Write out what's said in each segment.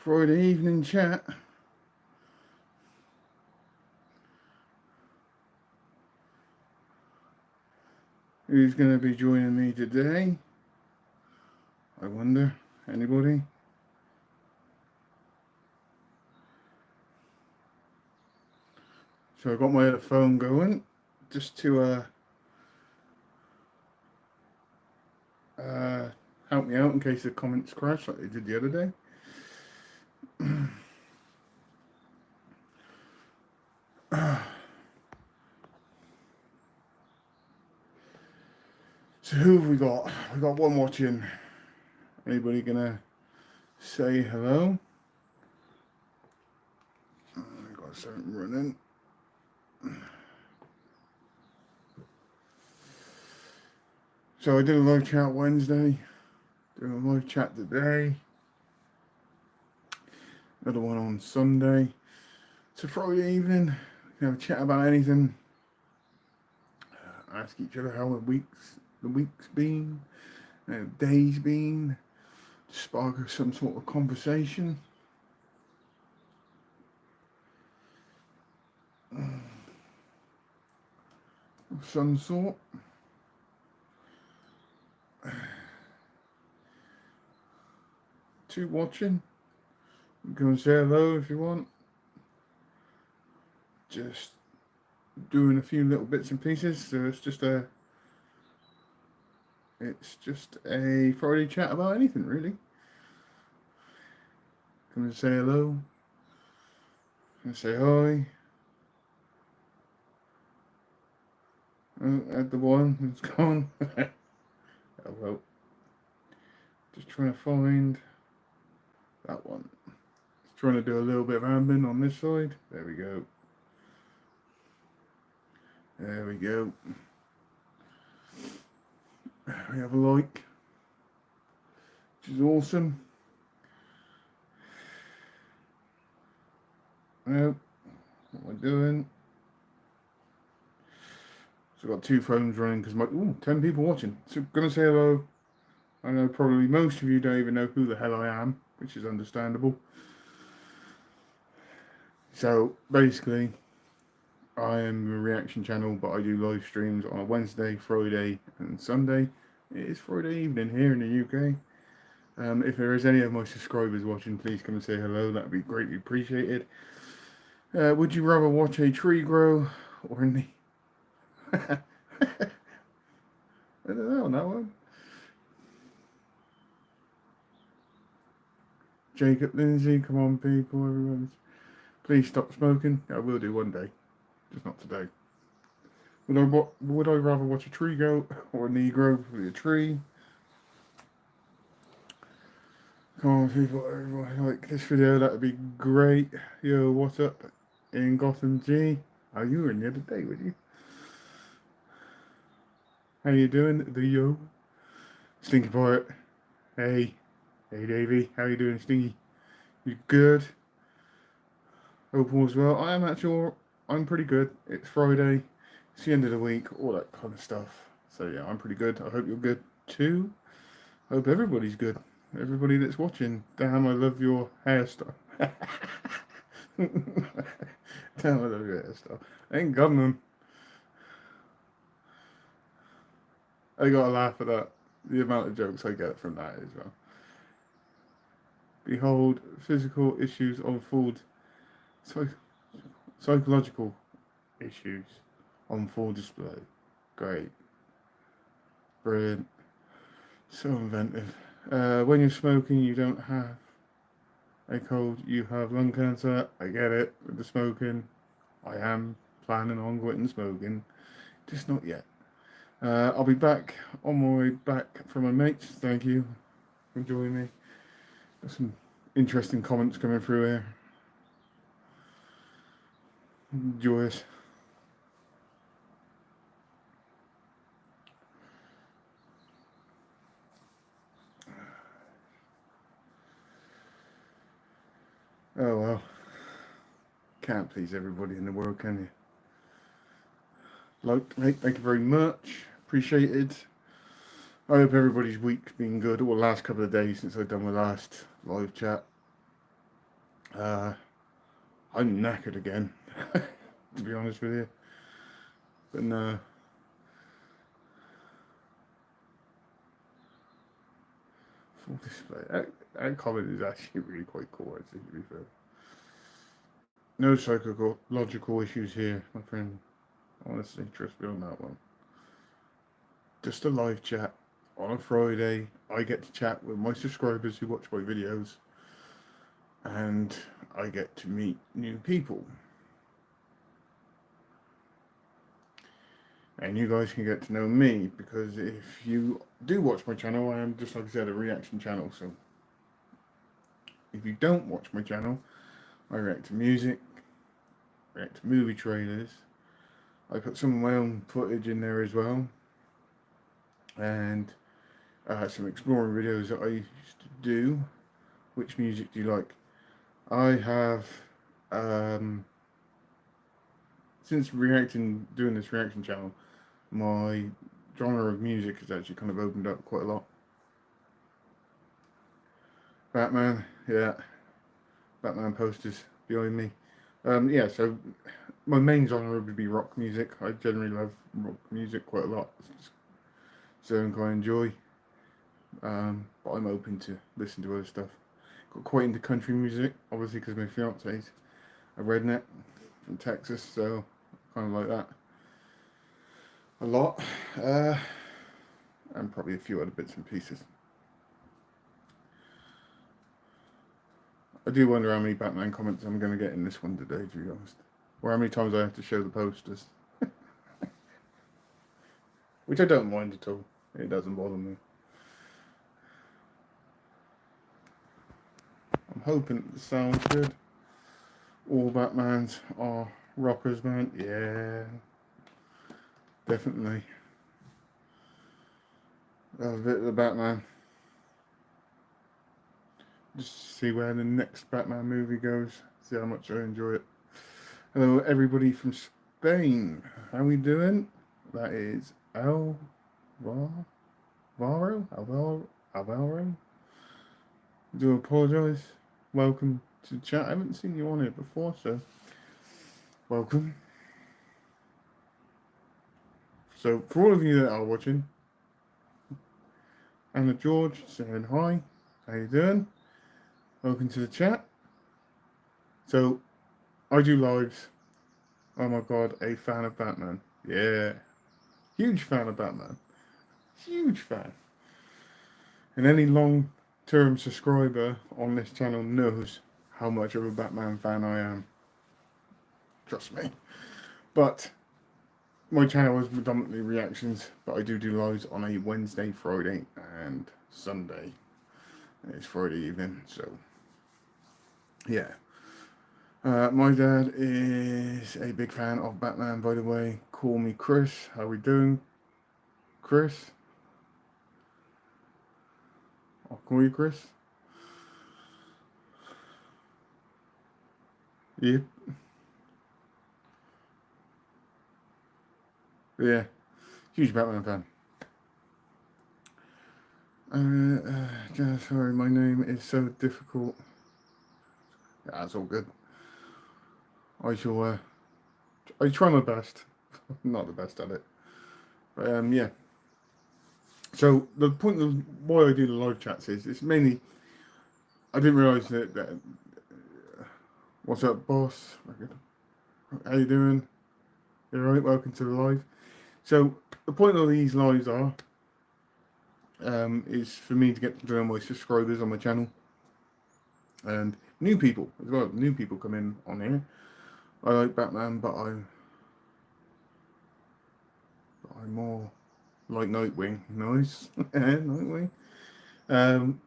Friday evening chat. Who's going to be joining me today? I wonder. Anybody? So I got my phone going just to help me out in case the comments crash like they did the other day. So who have we got? We got one watching. Anybody gonna say hello? I got something running. So I did a live chat Wednesday. Doing a live chat today. Another one on Sunday. It's a Friday evening. We can have a chat about anything. Ask each other how the week's been, the day's been. Spark some sort of conversation. Of some sort. To watching. Go and say hello if you want. Just doing a few little bits and pieces. So it's just a Friday chat about anything really. Come and say hello. And say hi. Add the one, it's gone. Oh well. Just trying to find that one. Just trying to do a little bit of admin on this side. There we go. There we go. We have a like, which is awesome. Well, what am I doing? So I've got two phones running because 10 people watching. So I'm gonna say hello. I know probably most of you don't even know who the hell I am, which is understandable. So basically, I am a reaction channel, but I do live streams on a Wednesday, Friday, and Sunday. It is Friday evening here in the UK. If there is any of my subscribers watching, please come and say hello. That would be greatly appreciated. Would you rather watch a tree grow or a I don't know on that one. Jacob Lindsay, come on, people, everyone. Please stop smoking. I will do one day, just not today. Would I rather watch a tree grow or a Negro with a tree? Come on, people, everyone, like this video, that'd be great. Yo, what's up in Gotham G? Oh, you were in the other day, were you? How you doing, the yo? Stinky Pirate. Hey. Hey, Davey. How you doing, Stinky? You good? Hope all's well. I am actually, I'm pretty good. It's Friday. It's the end of the week. All that kind of stuff. So yeah, I'm pretty good. I hope you're good too. I hope everybody's good. Everybody that's watching. Damn, I love your hairstyle. Damn, I love your hairstyle. I ain't got none. I gotta laugh at that. The amount of jokes I get from that as well. Behold, physical issues unfold. Psychological issues on full display. Great. Brilliant. So inventive. When you're smoking, you don't have a cold, you have lung cancer. I get it with the smoking. I am planning on quitting smoking, just not yet. I'll be back on my way back from my mates. Thank you for joining me. Got some interesting comments coming through here. Joyous. Oh well. Can't please everybody in the world, can you? Thank you very much. Appreciated. I hope everybody's week's been good. Or the last couple of days since I've done my last live chat. Uh, I'm knackered again, to be honest with you. But no. Full display. That comment is actually really quite cool, actually, to be fair. No psychological issues here, my friend. Honestly, trust me on that one. Just a live chat on a Friday. I get to chat with my subscribers who watch my videos, and I get to meet new people. And you guys can get to know me, because if you do watch my channel, I am, just like I said, a reaction channel. So if you don't watch my channel, I react to music, react to movie trailers. I put some of my own footage in there as well, and some exploring videos that I used to do. Which music do you like? I have, since doing this reaction channel, my genre of music has actually kind of opened up quite a lot. Batman, yeah, Batman posters behind me. Yeah, so my main genre would be rock music. I generally love rock music quite a lot. It's something I enjoy. But I'm open to listen to other stuff. Got quite into country music, obviously, because my fiance's a redneck from Texas, so kind of like that a lot. Uh, and probably a few other bits and pieces. I do wonder how many Batman comments I'm going to get in this one today, to be honest. Or how many times I have to show the posters. Which I don't mind at all. It doesn't bother me. I'm hoping it sounds good. All Batmans are rockers, man. Yeah, definitely. Love a bit of the Batman. Just see where the next Batman movie goes. See how much I enjoy it. Hello, everybody from Spain. How we doing? That is Alvaro. Alvaro. I do apologise. Welcome to the chat. I haven't seen you on here before, so welcome. So, for all of you that are watching, Anna George saying hi. How you doing? Welcome to the chat. So, I do lives. Oh my god, a fan of Batman. Yeah. Huge fan of Batman. Huge fan. And any long-term subscriber on this channel knows how much of a Batman fan I am. Trust me. But my channel is predominantly reactions, but I do lives on a Wednesday, Friday, and Sunday. And it's Friday evening, so yeah. My dad is a big fan of Batman, by the way. Call me Chris. How we doing, Chris? I'll call you Chris. Yep. Yeah. Huge Batman fan. Sorry, my name is so difficult. Yeah, that's all good. I shall, I try my best. Not the best at it. But, yeah. So, the point of why I do the live chats is, it's mainly, I didn't realise that what's up, boss? How you doing? You alright? Welcome to the live. So, the point of these lives is for me to get to know my subscribers on my channel. And new people as well. New people come in on here. I like Batman, but I'm more like Nightwing. Nice. Nightwing. And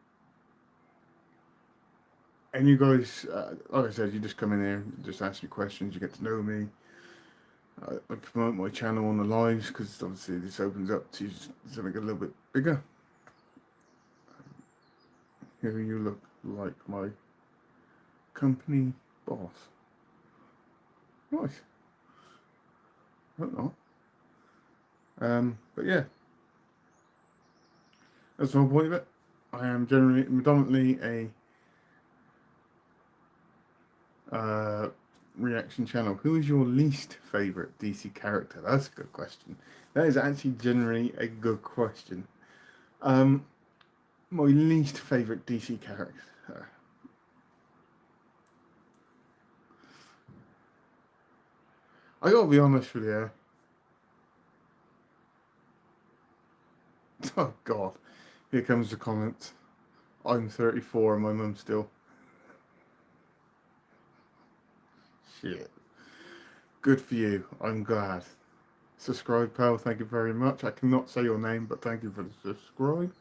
you guys, like I said, you just come in here, just ask me questions, you get to know me. I promote my channel on the lives, because obviously this opens up to something a little bit bigger. Here you look like my company boss. Nice. I don't know. But yeah, that's the whole point of it. I am generally predominantly a uh, reaction channel. Who is your least favourite DC character? That's a good question. That is actually generally a good question. Um, my least favourite DC character. I gotta be honest with you. Oh God, here comes the comments. I'm 34 and my mum's still. Shit. Good for you. I'm glad. Subscribe, pal. Thank you very much. I cannot say your name, but thank you for the subscribe.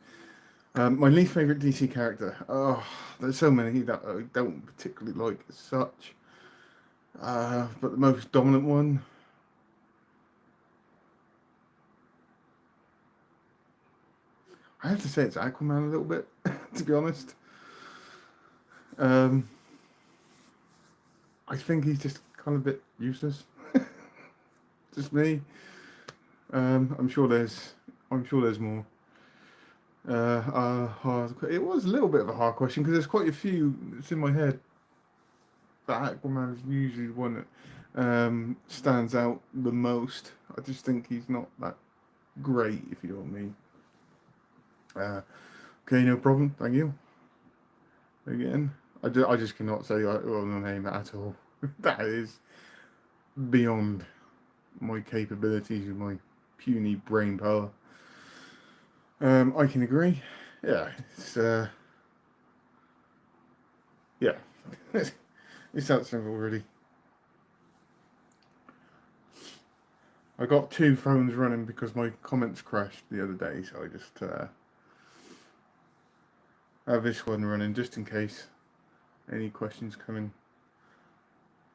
My least favourite DC character. Oh, there's so many that I don't particularly like as such. But the most dominant one. I have to say it's Aquaman a little bit, to be honest. Um, I think he's just kind of a bit useless. Just me. I'm sure there's more. It was a little bit of a hard question because there's quite a few that's in my head. But Aquaman is usually the one that stands out the most. I just think he's not that great, if you know what I mean. Okay, no problem. Thank you. Again, I just cannot say the name at all. That is beyond my capabilities and my puny brain power. I can agree. Yeah, yeah, it's that simple, really. I got two phones running because my comments crashed the other day, so I just have this one running just in case any questions come in.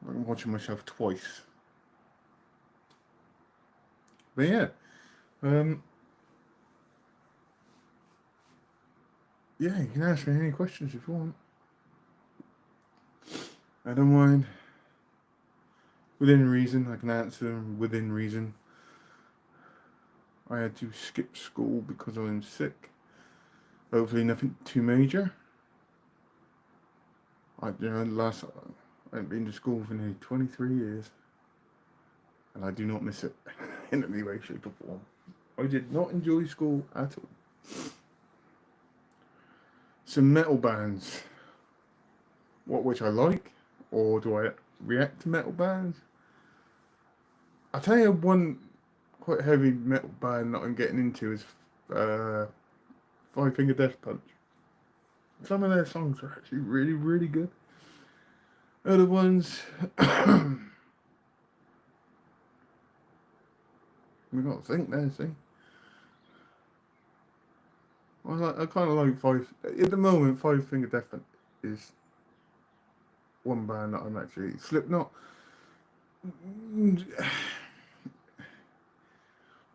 I'm watching myself twice. But yeah, yeah, you can ask me any questions if you want. I don't mind. Within reason, I can answer them within reason. I had to skip school because I'm sick. Hopefully nothing too major. I haven't been to school for nearly 23 years, and I do not miss it in any way, shape, or form. I did not enjoy school at all. Some metal bands, which I like, or do I react to metal bands? I'll tell you one quite heavy metal band that I'm getting into is Five Finger Death Punch. Some of their songs are actually really, really good. Other ones, we got to think there, see. I kind of like at the moment, Five Finger Death Punch is one band that I'm actually, Slipknot.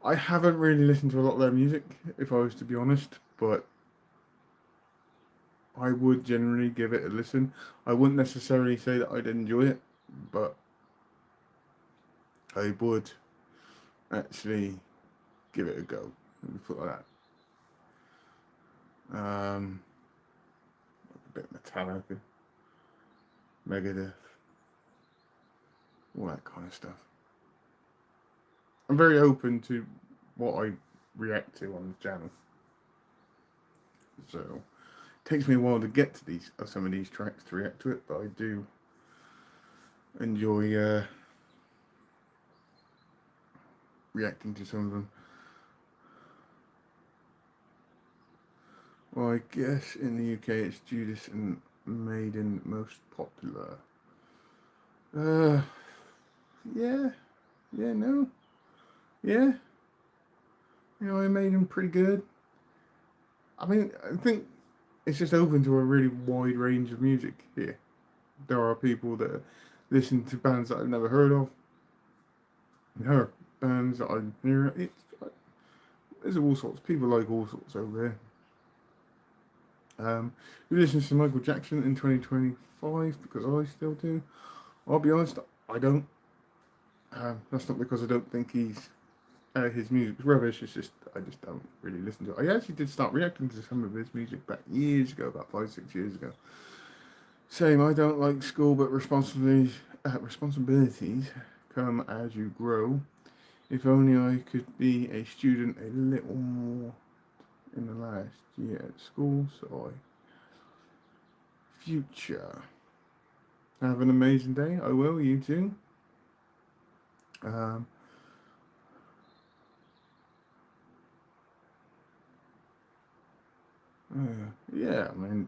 I haven't really listened to a lot of their music, if I was to be honest, but I would generally give it a listen. I wouldn't necessarily say that I'd enjoy it, but I would actually give it a go. Let me put it like that. A bit of Metallica, Megadeth, all that kind of stuff. I'm very open to what I react to on the channel. So it takes me a while to get to some of these tracks to react to it, but I do enjoy reacting to some of them. Well, I guess in the UK it's Judas and Maiden most popular. Yeah, no, yeah. You know, I made them pretty good. I mean, I think it's just open to a really wide range of music here. There are people that listen to bands that I've never heard of. There are bands that I hear. There's all sorts. People like all sorts over there. Who listens to Michael Jackson in 2025? Because I still do. I'll be honest, I don't. That's not because I don't think his music's rubbish. It's just I just don't really listen to it. I actually did start reacting to some of his music back years ago, about 5, 6 years ago. Same, I don't like school, but responsibilities come as you grow. If only I could be a student a little more in the last year at school, so future. Have an amazing day. I will, you too. Um, yeah, I mean,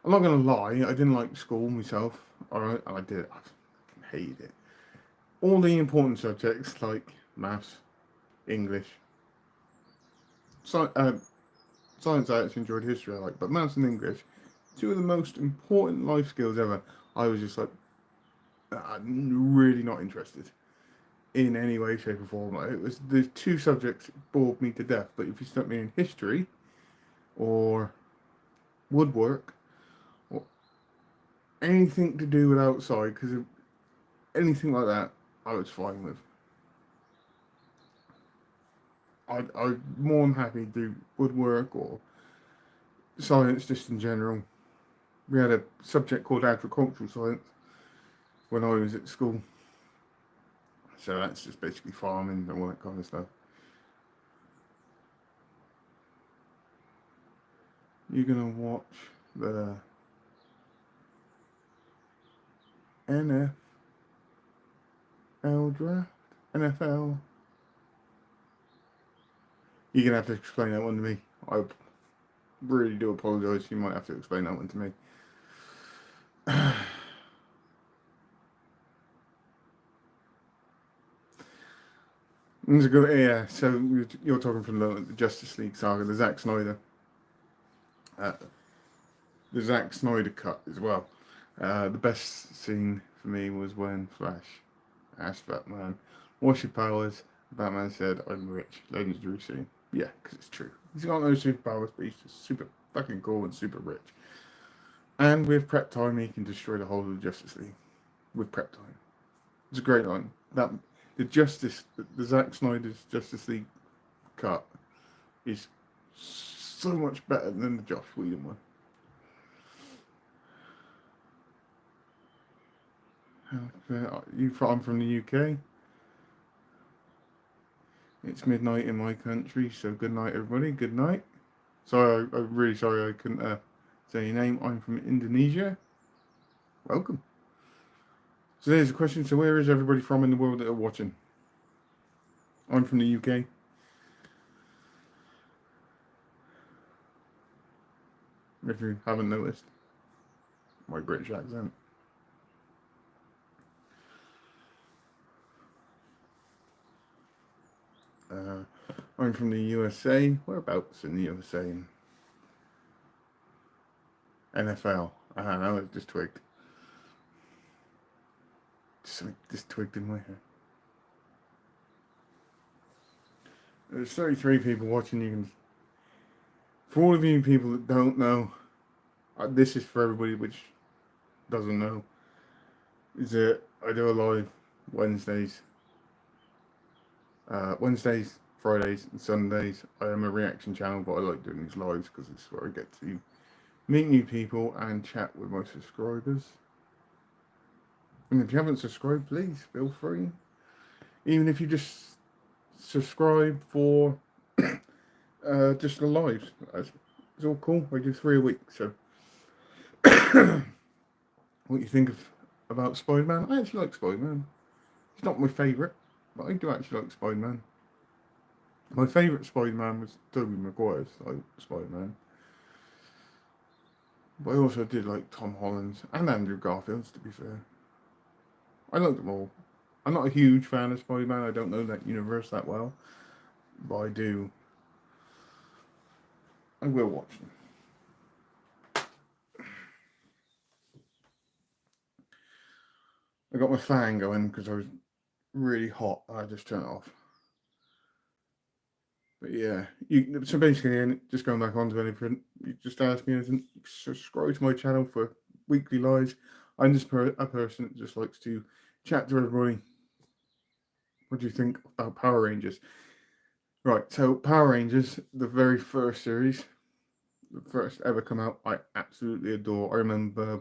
I'm not gonna lie, I didn't like school myself. Alright, I did. I fucking hated it. All the important subjects like maths, English, sci- uh, science I actually enjoyed, history I like, but maths and English, two of the most important life skills ever. I was just like, I'm really not interested in any way, shape, or form. It was the two subjects bored me to death. But if you stuck me in history or woodwork or anything to do with outside, because anything like that, I was fine with. I'm more than happy to do woodwork or science just in general. We had a subject called agricultural science when I was at school, so that's just basically farming and all that kind of stuff. You're gonna watch the NFL draft? NFL? You're gonna have to explain that one to me. I really do apologise. You might have to explain that one to me. It's a good, yeah. So you're talking from the Justice League saga, uh, the Zack Snyder cut as well. The best scene for me was when Flash asked Batman, "What's your powers?" Batman said, "I'm rich." Legendary scene. Yeah, because it's true. He's got no superpowers, but he's just super fucking cool and super rich. And with prep time, he can destroy the whole of the Justice League with prep time. It's a great line. That the Zack Snyder's Justice League cut is so much better than the Josh Whedon one. I'm from the UK. It's midnight in my country, so good night, everybody. Good night. Sorry, I'm really sorry I couldn't say your name. I'm from Indonesia. Welcome. So there's a question. So where is everybody from in the world that are watching? I'm from the UK. If you haven't noticed my British accent. Uh, I'm from the USA. Whereabouts in the USA? NFL. I don't know. It just twigged. Just twigged in my head. There's 33 people watching. You can, for all of you people that don't know, this is for everybody which doesn't know. Is that I do a live Wednesdays, Wednesdays, Fridays, and Sundays. I am a reaction channel, but I like doing these lives because it's where I get to meet new people and chat with my subscribers. And if you haven't subscribed, please feel free. Even if you just subscribe for just the lives, it's all cool. I do 3 a week. So, what you think of about Spider Man? I actually like Spider Man. He's not my favourite, but I do actually like Spider Man. My favourite Spider Man was Tobey Maguire's Spider Man. But I also did like Tom Holland's and Andrew Garfield's, to be fair. I like them all. I'm not a huge fan of Spider Man. I don't know that universe that well. But I do. I will watch them. I got my fan going because I was really hot. I just turned it off. But yeah, so basically, just going back onto anything, you just ask me anything, subscribe to my channel for weekly lives. I'm just a person that just likes to chat to everybody. What do you think about Power Rangers? Right, so Power Rangers, the very first series, the first ever come out, I absolutely adore. I remember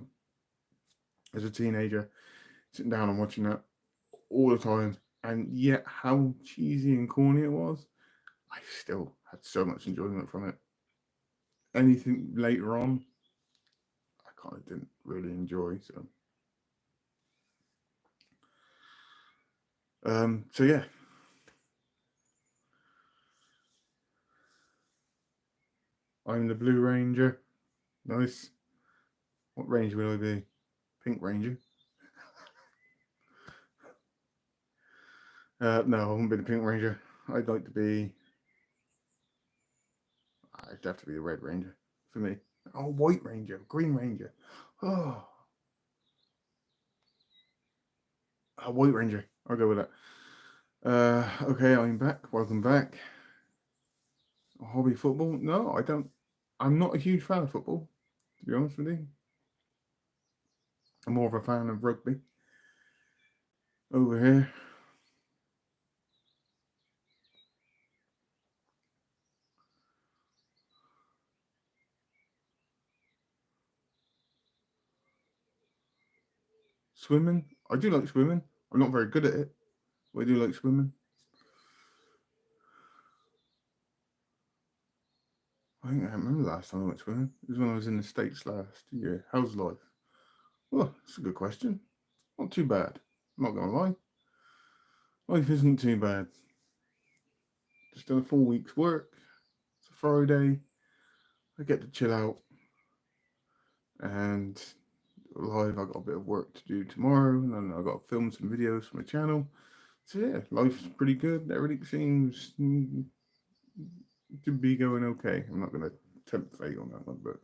as a teenager sitting down and watching that all the time, and yet how cheesy and corny it was, I still had so much enjoyment from it. Anything later on, I kind of didn't really enjoy. So yeah, I'm the Blue Ranger. Nice. What ranger will I be? Pink Ranger. No, I wouldn't be the Pink Ranger. I'd like to be. I'd have to be the Red Ranger for me. Oh, White Ranger, Green Ranger. Oh, White Ranger. I'll go with that. Okay, I'm back. Welcome back. Hobby football? No, I don't. I'm not a huge fan of football, to be honest with you. I'm more of a fan of rugby. Over here, swimming. I do like swimming. I'm not very good at it, but I do like swimming. I think I remember the last time I went swimming. It was when I was in the States last year. How's life? Well, that's a good question. Not too bad. I'm not gonna lie. Life isn't too bad. Just done a full week's work. It's a Friday. I get to chill out, and live. I got a bit of work to do tomorrow, and then I got to film some videos for my channel. So yeah, life's pretty good. Everything seems to be going okay. I'm not gonna tempt fate on that one, but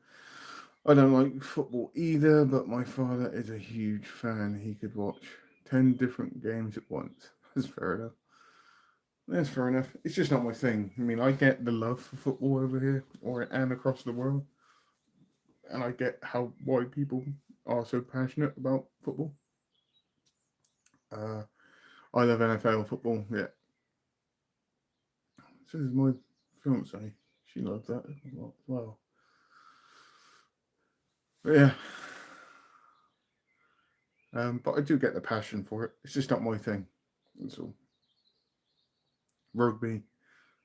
I don't like football either. But my father is a huge fan. He could watch 10 different games at once. That's fair enough. That's fair enough. It's just not my thing. I mean, I get the love for football over here or and across the world, and I get how why people are so passionate about football. Uh, I love NFL football. Yeah, so does my fiance. She loves that as well. But yeah, but I do get the passion for it. It's just not my thing. That's all. Rugby,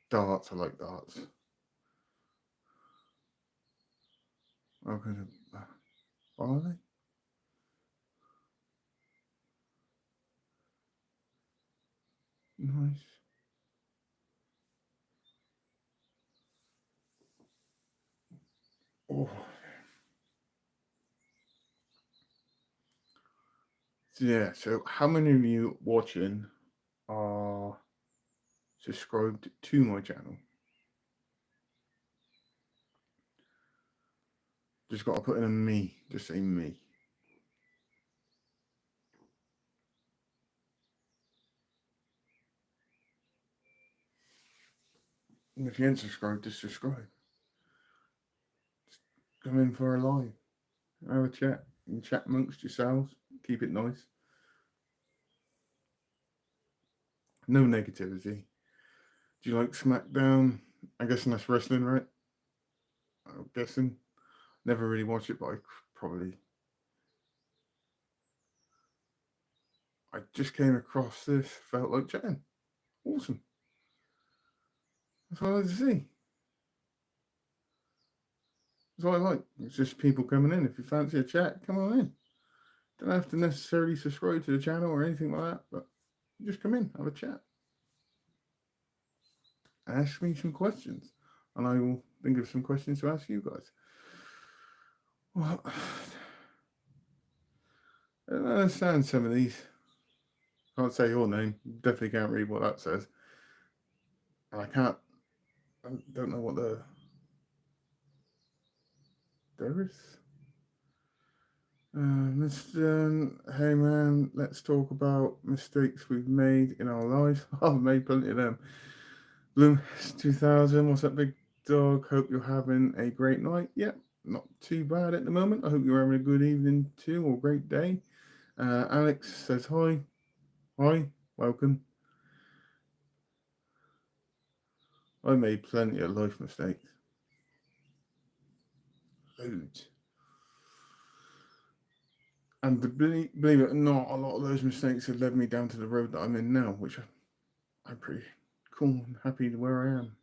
darts. I like darts. Okay, are they? Nice. Oh, so yeah. So how many of you watching are subscribed to my channel? Just got to put in a me. Just say me. And if you ain't subscribed, just subscribe. Just come in for a live. Have a chat. And chat amongst yourselves. Keep it nice. No negativity. Do you like SmackDown? I'm guessing that's wrestling, right? I'm guessing. Never really watched it, but I probably. I just came across this. Felt like chatting. Awesome. That's what I like to see. That's what I like. It's just people coming in. If you fancy a chat, come on in. Don't have to necessarily subscribe to the channel or anything like that, but just come in, have a chat. Ask me some questions, and I will think of some questions to ask you guys. Well, I don't understand some of these. Can't say your name. Definitely can't read what that says. And I can't. I don't know what the. There is. Mr. Hey man, let's talk about mistakes we've made in our lives. I've made plenty of them. Bloom 2000, what's up, big dog? Hope you're having a great night. Yep, not too bad at the moment. I hope you're having a good evening too, or great day. Alex says hi. Hi, welcome. I made plenty of life mistakes. loads. And believe it or not, a lot of those mistakes have led me down to the road that I'm in now, which I'm pretty cool and happy where I am.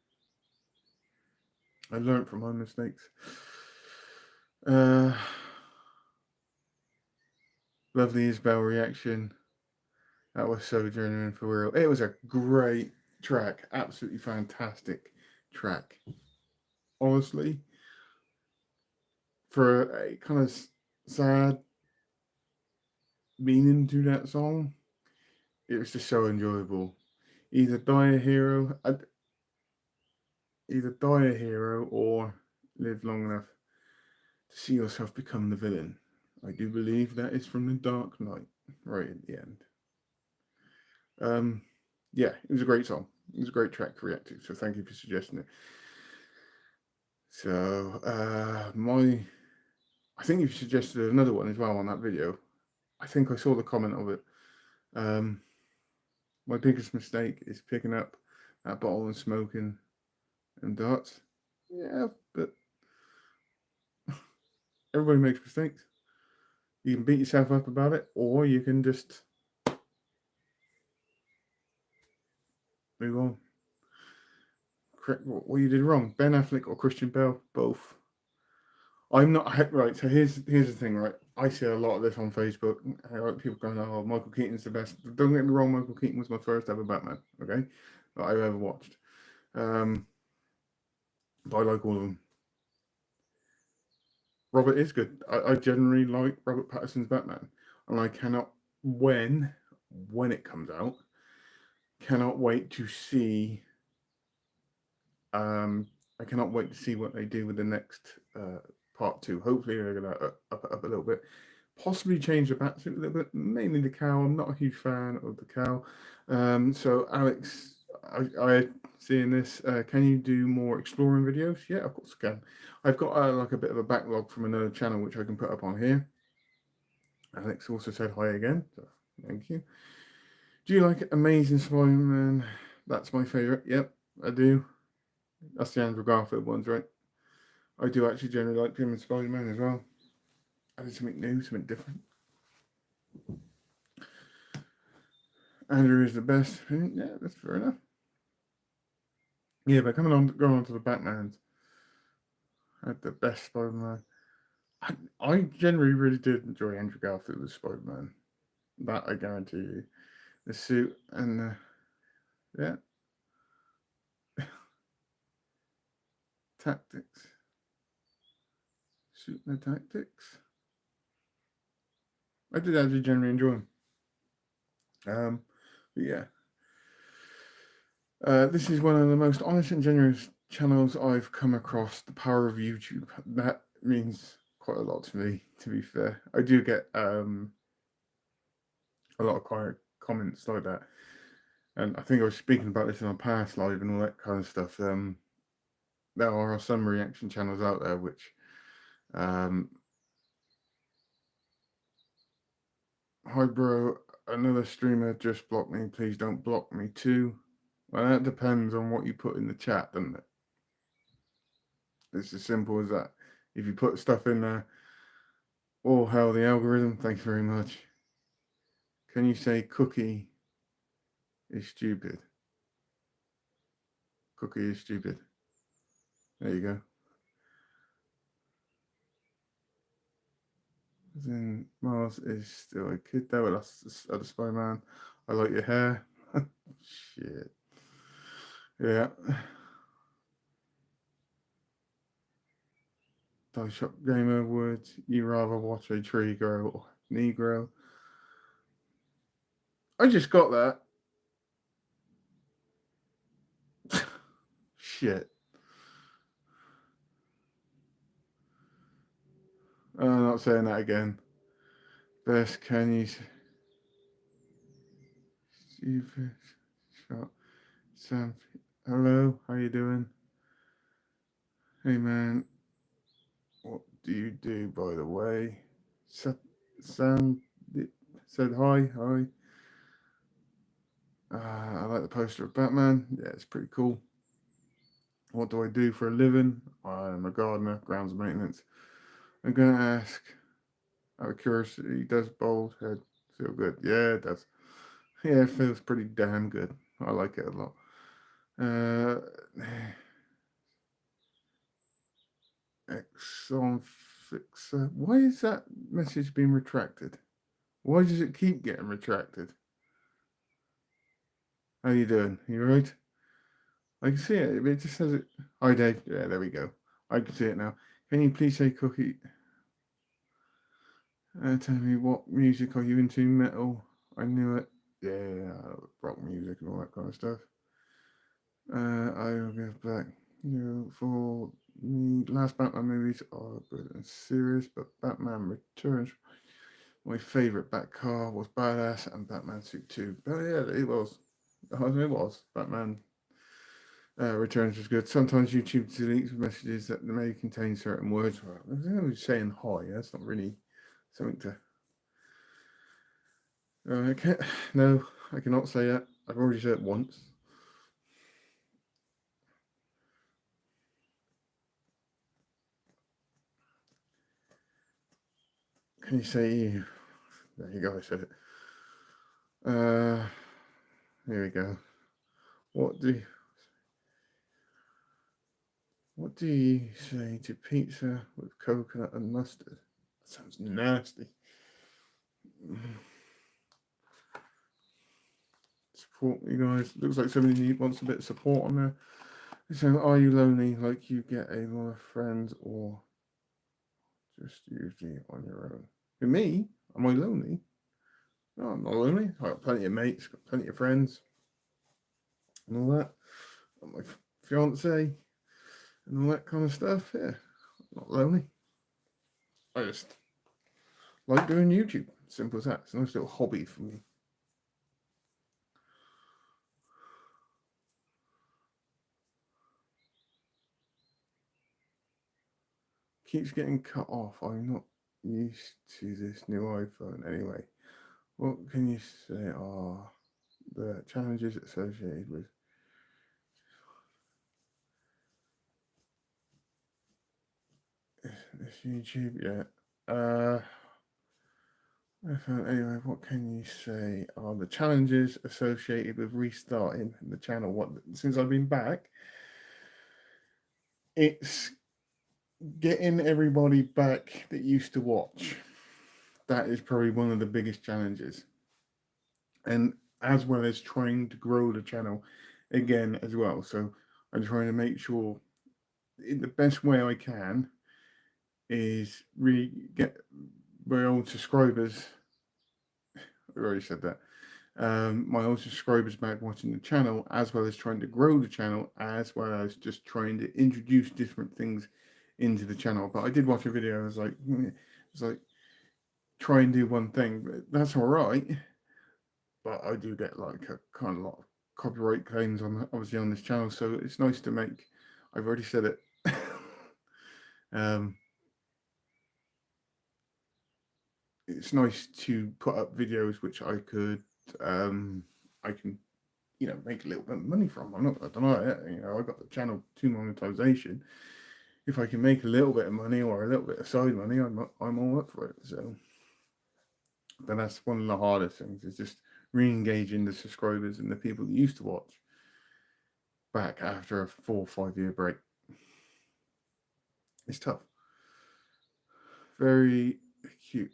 I learned from my mistakes. Lovely Isabel reaction. That was so genuine for real. It was a great track. Absolutely fantastic track. Honestly, for a kind of sad meaning to that song, it was just so enjoyable. Either die a hero, or live long enough to see yourself become the villain. I do believe that is from The Dark Knight, right at the end. Yeah, it was a great song. It was a great track to react to, so thank you for suggesting it. So, I think you suggested another one as well on that video. I think I saw the comment of it. My biggest mistake is picking up that bottle and smoking and darts. Yeah, but everybody makes mistakes. You can beat yourself up about it, or you can just move on. Correct what you did wrong. Ben Affleck or Christian Bale, both. I'm not right. So here's the thing, right? I see a lot of this on Facebook. People going, "Oh, Michael Keaton's the best." Don't get me wrong. Michael Keaton was my first ever Batman. Okay, that I've ever watched. But I like all of them. Robert is good. I generally like Robert Pattinson's Batman, and I cannot when it comes out, cannot wait to see. I cannot wait to see what they do with the next part 2. Hopefully, they're going to up it up a little bit. Possibly change the batsuit a little bit, mainly the cowl. I'm not a huge fan of the cowl. So, Alex, I seeing this. Can you do more exploring videos? Yeah, of course I can. I've got like a bit of a backlog from another channel which I can put up on here. Alex also said hi again, so thank you. Do you like Amazing Spider-Man? That's my favourite. Yep, I do. That's the Andrew Garfield ones, right? I do actually generally like him and Spider-Man as well. I did something new, something different. Andrew is the best. Yeah, that's fair enough. Yeah, but going on to the Batmans, I had the best Spider-Man. I generally really did enjoy Andrew Garfield as Spider-Man. That I guarantee you. The suit and yeah, tactics. Suit and the tactics. I did actually generally enjoy him. But yeah. This is one of the most honest and generous channels I've come across. The power of YouTube. That means quite a lot to me, to be fair. I do get a lot of quiet comments like that. And I think I was speaking about this in my past live and all that kind of stuff. There are some reaction channels out there which hi bro, another streamer just blocked me. Please don't block me too. Well, that depends on what you put in the chat, doesn't it? It's as simple as that. If you put stuff in there, oh hell, the algorithm, thanks very much. Can you say cookie is stupid? Cookie is stupid. There you go. Then Mars is still a kid though. That's the other Spider-Man. I like your hair. Shit. Yeah. Die Shop Gamer, would you rather watch a tree grow or Negro? I just got that. Shit. I'm not saying that again. Best can you stupid shot Sam? Hello, how you doing? Hey man, what do you do by the way? Sam said hi. I like the poster of Batman. Yeah, it's pretty cool. What do I do for a living? I'm a gardener, grounds maintenance. I'm going to ask, out of curiosity, does bald head feel good? Yeah, it does. Yeah, it feels pretty damn good. I like it a lot. Uh, Exxon Fixer. Why is that message being retracted? Why does it keep getting retracted? How you doing? You right? I can see it. It just says it. Hi, Dave. Yeah, there we go. I can see it now. Can you please say Cookie? Tell me what music are you into? Metal. I knew it. Yeah, rock music and all that kind of stuff. I will give back. For me, last Batman movies are good and serious, but Batman Returns, my favourite Batcar was badass, and Batman Suit 2. But yeah, it was. It was. Batman Returns was good. Sometimes YouTube deletes messages that may contain certain words. Well, I was saying hi. That's not really something to. Okay, no, I cannot say that. I've already said it once. Can you say you? There you go. I said it. Uh, here we go. What do what do you say to pizza with coconut and mustard? That sounds nasty. Support you guys. Looks like somebody wants a bit of support on there. So, are you lonely? Like you get a lot of friends, or just usually on your own? For me, am I lonely? No, I'm not lonely. I got plenty of mates, got plenty of friends, and all that. Got my fiance and all that kind of stuff. Yeah, I'm not lonely. I just like doing YouTube. Simple as that. It's a nice little hobby for me. Keeps getting cut off. I'm not used to this new iPhone anyway. What can you say are the challenges associated with this YouTube? Yeah. Anyway, what can you say are the challenges associated with restarting the channel? What since I've been back, it's getting everybody back that used to watch. That is probably one of the biggest challenges, and as well as trying to grow the channel again as well. So I'm trying to make sure in the best way I can is really get my old subscribers. I already said that. My old subscribers back watching the channel, as well as trying to grow the channel, as well as just trying to introduce different things into the channel. But I did watch a video. I was like, it's like try and do one thing. But that's all right. But I do get like a kind of lot of copyright claims on obviously on this channel, so it's nice to make. I've already said it. um, it's nice to put up videos which I can make a little bit of money from. I'm not, I don't know, I got the channel to monetization. If I can make a little bit of money or a little bit of side money, I'm all up for it. So, but that's one of the hardest things is just re-engaging the subscribers and the people that used to watch back after a 4 or 5 year break. It's tough. Very cute.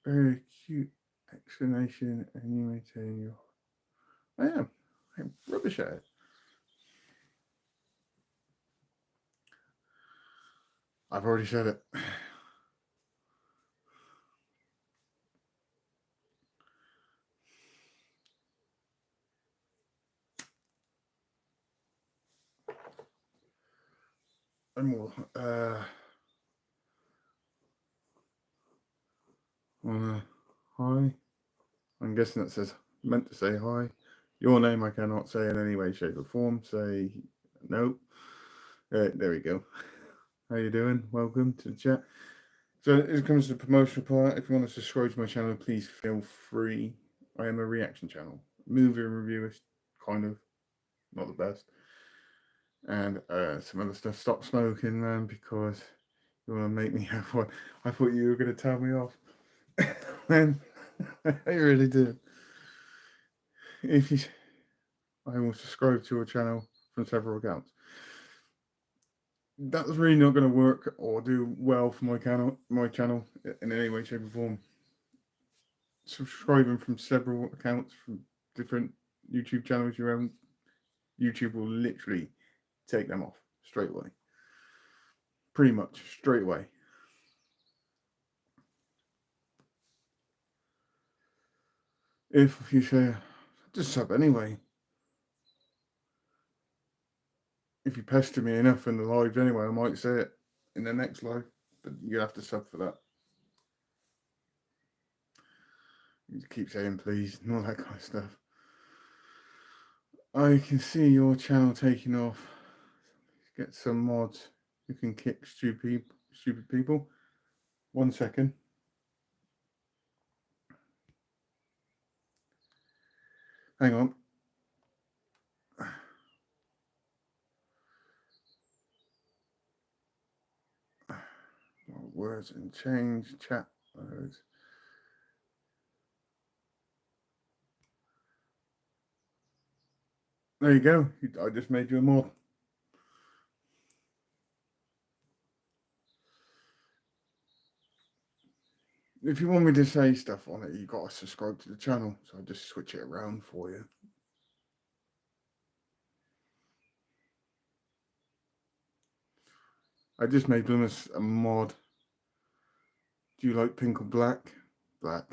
Very cute explanation, and you maintain your. I am. I'm rubbish at it. I've already said it. I'm more. Hi. I'm guessing that says meant to say hi. Your name I cannot say in any way, shape, or form. Say no. There we go. How you doing? Welcome to the chat. So it comes to the promotional part. If you want to subscribe to my channel, please feel free. I am a reaction channel, movie reviewers, kind of not the best. And some other stuff. Stop smoking, man, because you want to make me have one. I thought you were going to tell me off. Man, I really did. If you, I will subscribe to your channel from several accounts. That's really not going to work or do well for my channel in any way, shape, or form. Subscribing from several accounts from different YouTube channels you own, YouTube will literally take them off straight away. Pretty much straight away. If you say, just sub anyway. If you pester me enough in the live anyway, I might say it in the next live, but you have to sub for that. You keep saying please and all that kind of stuff. I can see your channel taking off. Get some mods who can kick stupid people. 1 second. Hang on. Words and change chat words. There you go. I just made you a mod. If you want me to say stuff on it, you got to subscribe to the channel. So I just switch it around for you. I just made Blimus a mod. Do you like pink or black? Black.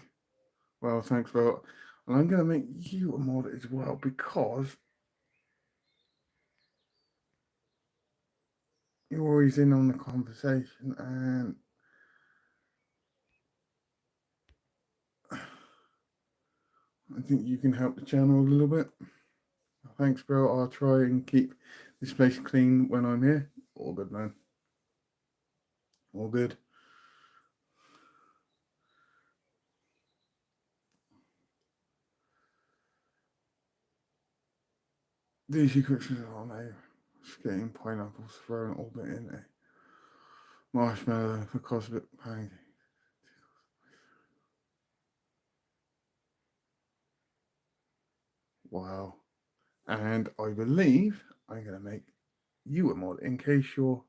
Well, thanks, bro. And I'm going to make you a mod as well because you're always in on the conversation and I think you can help the channel a little bit. Thanks, bro. I'll try and keep this place clean when I'm here. All good, man. All good. These questions are no getting pineapples thrown all bit in there. Marshmallow for cosmic pancake. Wow. And I believe I'm going to make you a mod in case you're.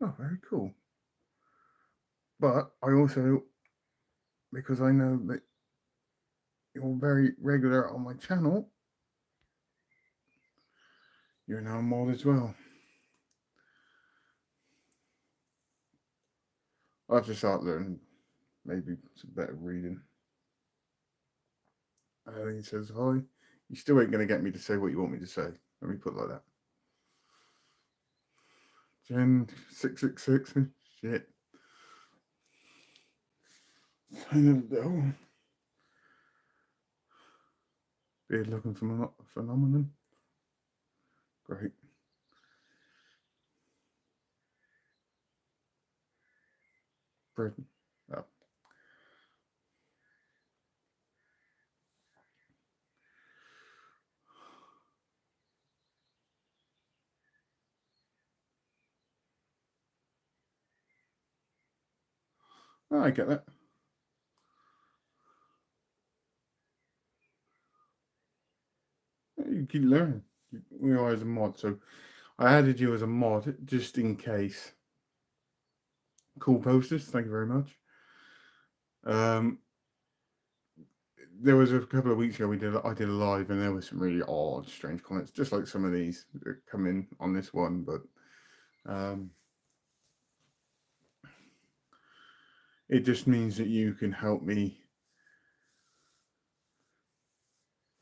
Oh, very cool. But I also, because I know that you're very regular on my channel, you're now a mod as well. I have to start learning maybe some better reading. He says, hi. You still ain't going to get me to say what you want me to say. Let me put it like that. Gen 666. Shit. Oh. Beard looking phenomenon. Great. Britain. Oh. Oh, I get that. You keep learning. We are as a mod, so I added you as a mod just in case. Cool posters, thank you very much. There was a couple of weeks ago I did a live and there was some really odd, strange comments, just like some of these that come in on this one, but it just means that you can help me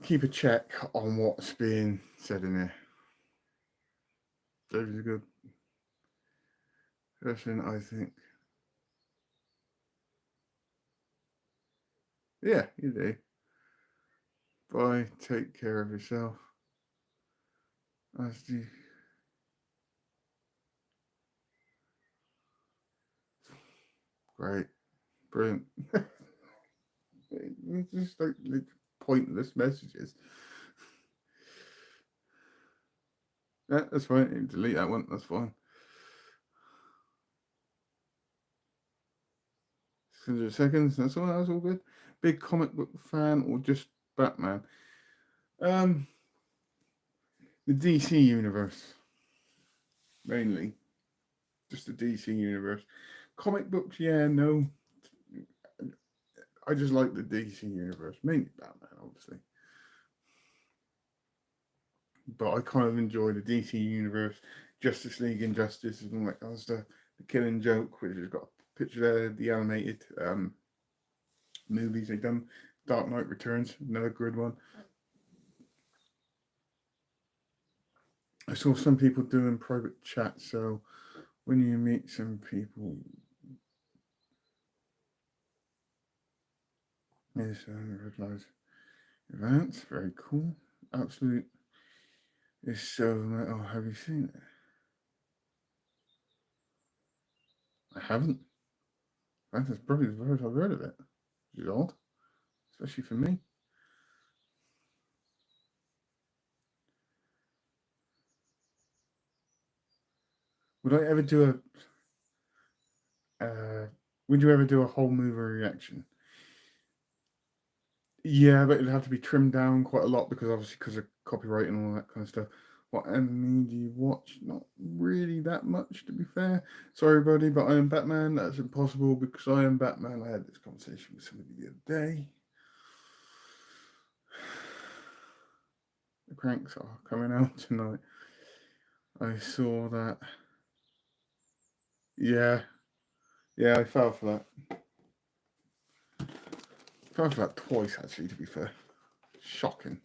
keep a check on what's being said in here. That is a good question, I think. Yeah, you do. Bye. Take care of yourself. As do. Great. Brilliant. It's just like pointless messages. Yeah, that's fine. Delete that one. That's fine. 600 seconds. That's all. That's all good. Big comic book fan or just Batman? Um, the DC universe mainly. Just the DC universe. Comic books, yeah, no. I just like the DC universe, mainly Batman, obviously. But I kind of enjoy the DC universe, Justice League, Injustice, and all that kind of stuff. The Killing Joke, which has got a picture there, the animated movies they've done. Dark Knight Returns, another good one. I saw some people doing private chat, so when you meet some people, yes, recognize events, very cool. Absolute is so metal. Have you seen it? I haven't. That's probably the first I've heard of it. Which is odd, especially for me. Would I ever do a? Would you ever do a whole movie reaction? Yeah, but it'd have to be trimmed down quite a lot because obviously because of copyright and all that kind of stuff. What anime do you watch? Not really that much, to be fair. Sorry, buddy, but I Am Batman. That's impossible because I Am Batman. I had this conversation with somebody the other day. The cranks are coming out tonight. I saw that. Yeah, yeah, I fell for that. Fell for that twice, actually, to be fair. Shocking.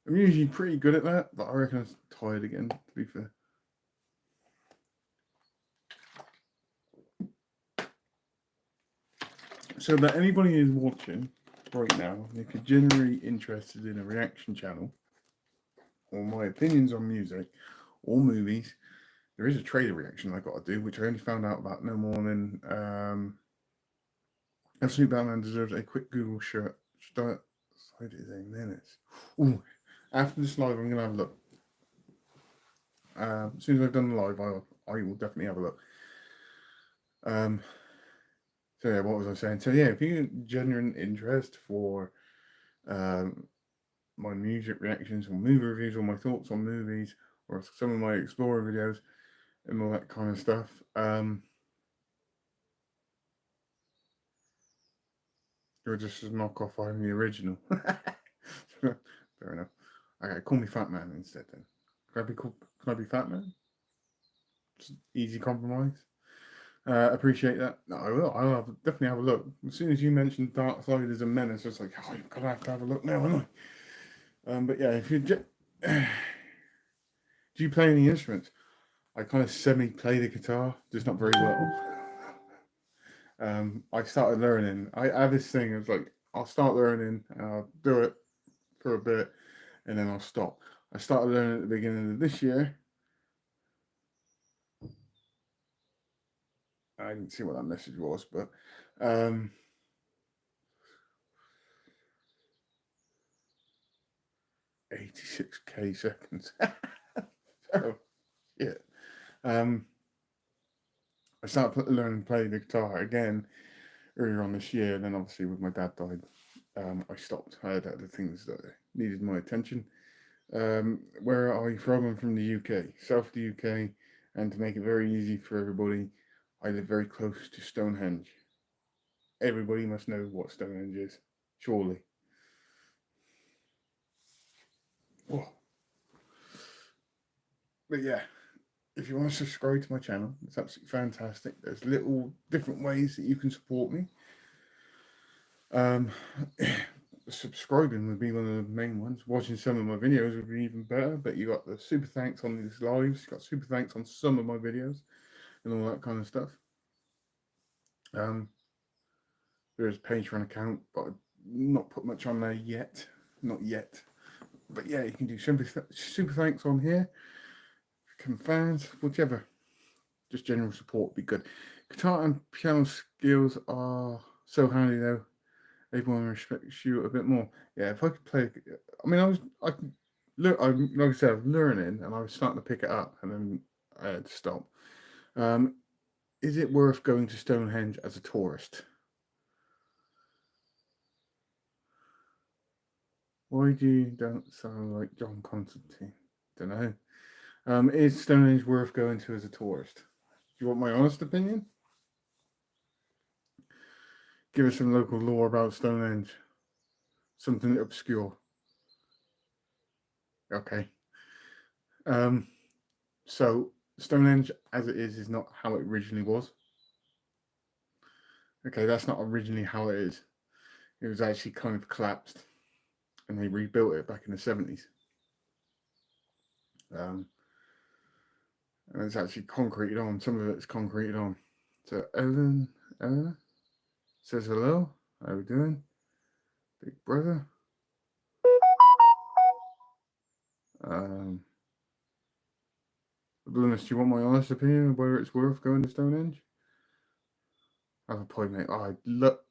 I'm usually pretty good at that, but I reckon I was tired again, to be fair. So that anybody is watching right now, if you're generally interested in a reaction channel or my opinions on music or movies, there is a trailer reaction I got to do, which I only found out about no more than Absolute Batman deserves a quick Google shirt. Start it is a menace. Ooh, after this live, I'm gonna have a look. As soon as I've done the live, I will definitely have a look. So yeah, what was I saying? So yeah, if you have genuine interest for my music reactions or movie reviews or my thoughts on movies or some of my explorer videos and all that kind of stuff, you're just a knockoff. I'm the original. Fair enough. Okay, call me Fat Man instead then. Can I be called? Can I be Fat Man? Just easy compromise. Appreciate that. No, I will. Definitely have a look. As soon as you mentioned Dark Side as a menace, I was like, oh, I'm gonna have to have a look now, aren't I? But yeah, if you do you play any instruments? I kind of semi play the guitar, just not very well. I started learning. I have this thing. It's like I'll start learning, and I'll do it for a bit, and then I'll stop. I started learning at the beginning of this year. I didn't see what that message was, but 86k seconds. Oh, yeah. Um, I started learning to play the guitar again earlier on this year. Then obviously, with my dad died, I stopped. I had other things that needed my attention. Where are you from? I'm from the UK, south of the UK, and to make it very easy for everybody, I live very close to Stonehenge. Everybody must know what Stonehenge is, surely. Oh, but yeah, if you want to subscribe to my channel, it's absolutely fantastic. There's little different ways that you can support me. Um, subscribing would be one of the main ones. Watching some of my videos would be even better. But you got the super thanks on these lives. You got super thanks on some of my videos and all that kind of stuff. There's a Patreon account, but I've not put much on there yet. Not yet. But yeah, you can do super thanks on here. Become fans, whichever. Just general support would be good. Guitar and piano skills are so handy though. Everyone respects you a bit more. Yeah, if I could play, I mean, I could look, like I said, I was learning and I was starting to pick it up, and then I had to stop. Um, is it worth going to Stonehenge as a tourist? Why do you don't sound like John Constantine? Don't know. Is Stonehenge worth going to as a tourist? Do you want my honest opinion? Give us some local lore about Stonehenge. Something obscure. Okay. Um, so Stonehenge, as it is not how it originally was. Okay, that's not originally how it is. It was actually kind of collapsed, and they rebuilt it back in the 70s. Um, and it's actually concreted on. Some of it's concreted on. So Eleanor says hello. How are we doing, big brother? Um, Blueness, do you want my honest opinion of whether it's worth going to Stonehenge? I have a point, mate. Oh, look,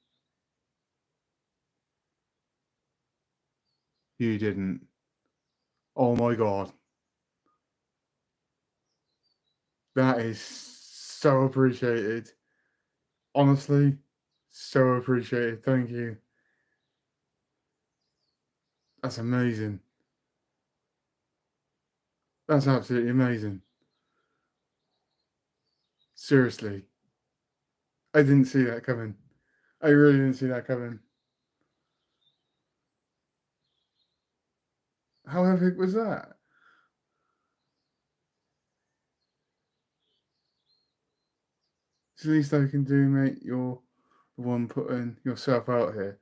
you didn't. Oh my god, that is so appreciated. Honestly, so appreciated. Thank you. That's amazing. That's absolutely amazing. Seriously, I didn't see that coming. I really didn't see that coming. How epic was that? It's the least I can do, mate. You're the one putting yourself out here.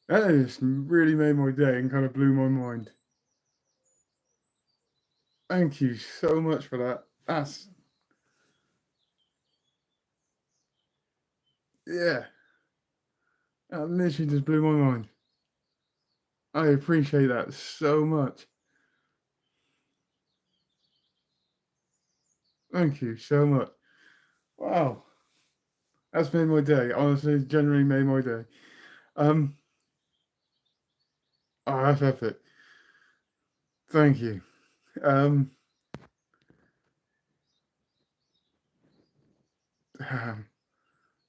That just really made my day and kind of blew my mind. Thank you so much for that. Yeah, that literally just blew my mind. I appreciate that so much. Thank you so much. Wow, that's made my day. Honestly, genuinely made my day. Um, oh, that's epic. Thank you. Um, um,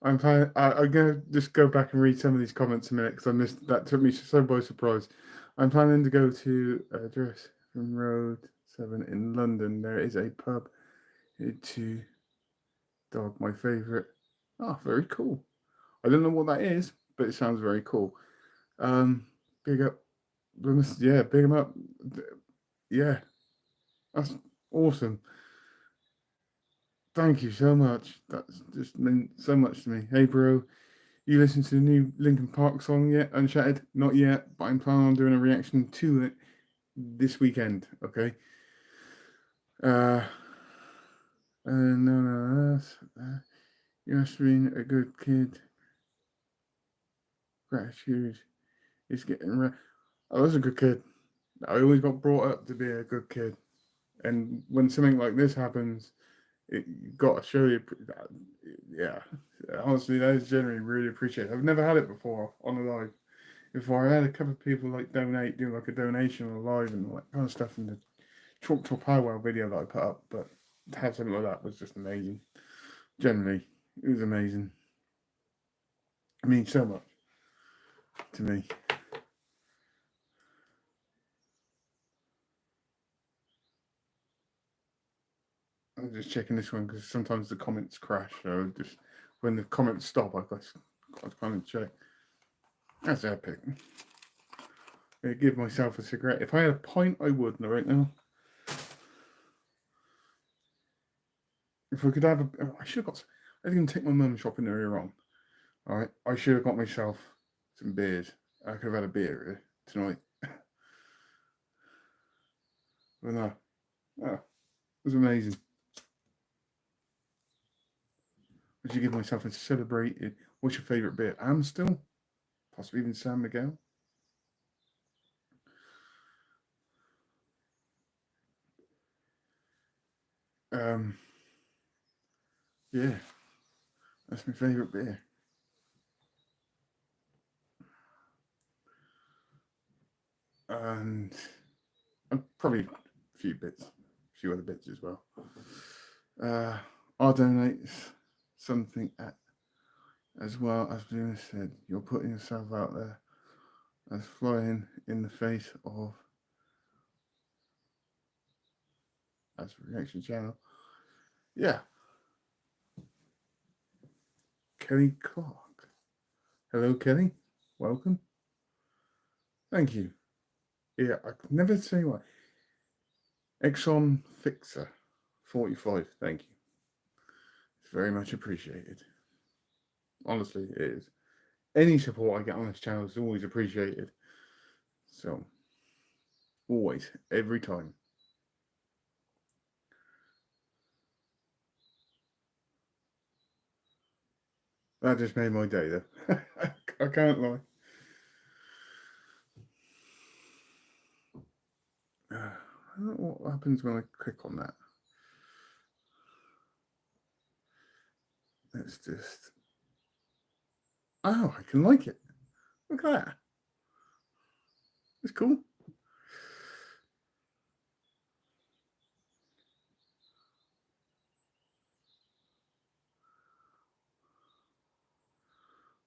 I'm planning. I'm gonna just go back and read some of these comments a minute because I missed. That took me so by surprise. I'm planning to go to address from Road 7 in London. There is a pub. To dog, my favorite. Oh, very cool. I don't know what that is, but it sounds very cool. Um, big up, yeah, big him up. Yeah, that's awesome. Thank you so much. That's just meant so much to me. Hey, bro, you listened to the new Linkin Park song yet? Unchatted? Not yet, but I'm planning on doing a reaction to it this weekend. Okay. Uh, no, you must have been a good kid. Gratitude is getting. I was a good kid. I always got brought up to be a good kid, and when something like this happens, you got to show you. Yeah, honestly, that is generally really appreciated. I've never had it before on a live. Before I had a couple of people like do like a donation on a live and all that kind of stuff in the Chalk Talk Powwow video that I put up, but to have something like that was just amazing. Generally, it was amazing. It means so much to me. I'm just checking this one because sometimes the comments crash. So just when the comments stop, I kind of check. That's epic. I give myself a cigarette. If I had a pint, I would right now. If I could have a, I should have got. I didn't take my mum shopping earlier on. All right, I should have got myself some beers. I could have had a beer tonight. But no, oh, it was amazing. I should give myself a celebrated. What's your favourite beer? Amstel, possibly even San Miguel. Um, Yeah, that's my favourite beer. And probably a few other bits as well. Uh, I'll donate something as well. As Luna said, you're putting yourself out there as flying in the face of as a reaction channel. Yeah, Kelly Clark. Hello, Kelly. Welcome. Thank you. Yeah, I could never say why. Exxon Fixer 45. Thank you. It's very much appreciated. Honestly, it is. Any support I get on this channel is always appreciated. So, always, every time. That just made my day, though. I can't lie. I don't know what happens when I click on that. Let's just. Oh, I can like it. Look at that. It's cool.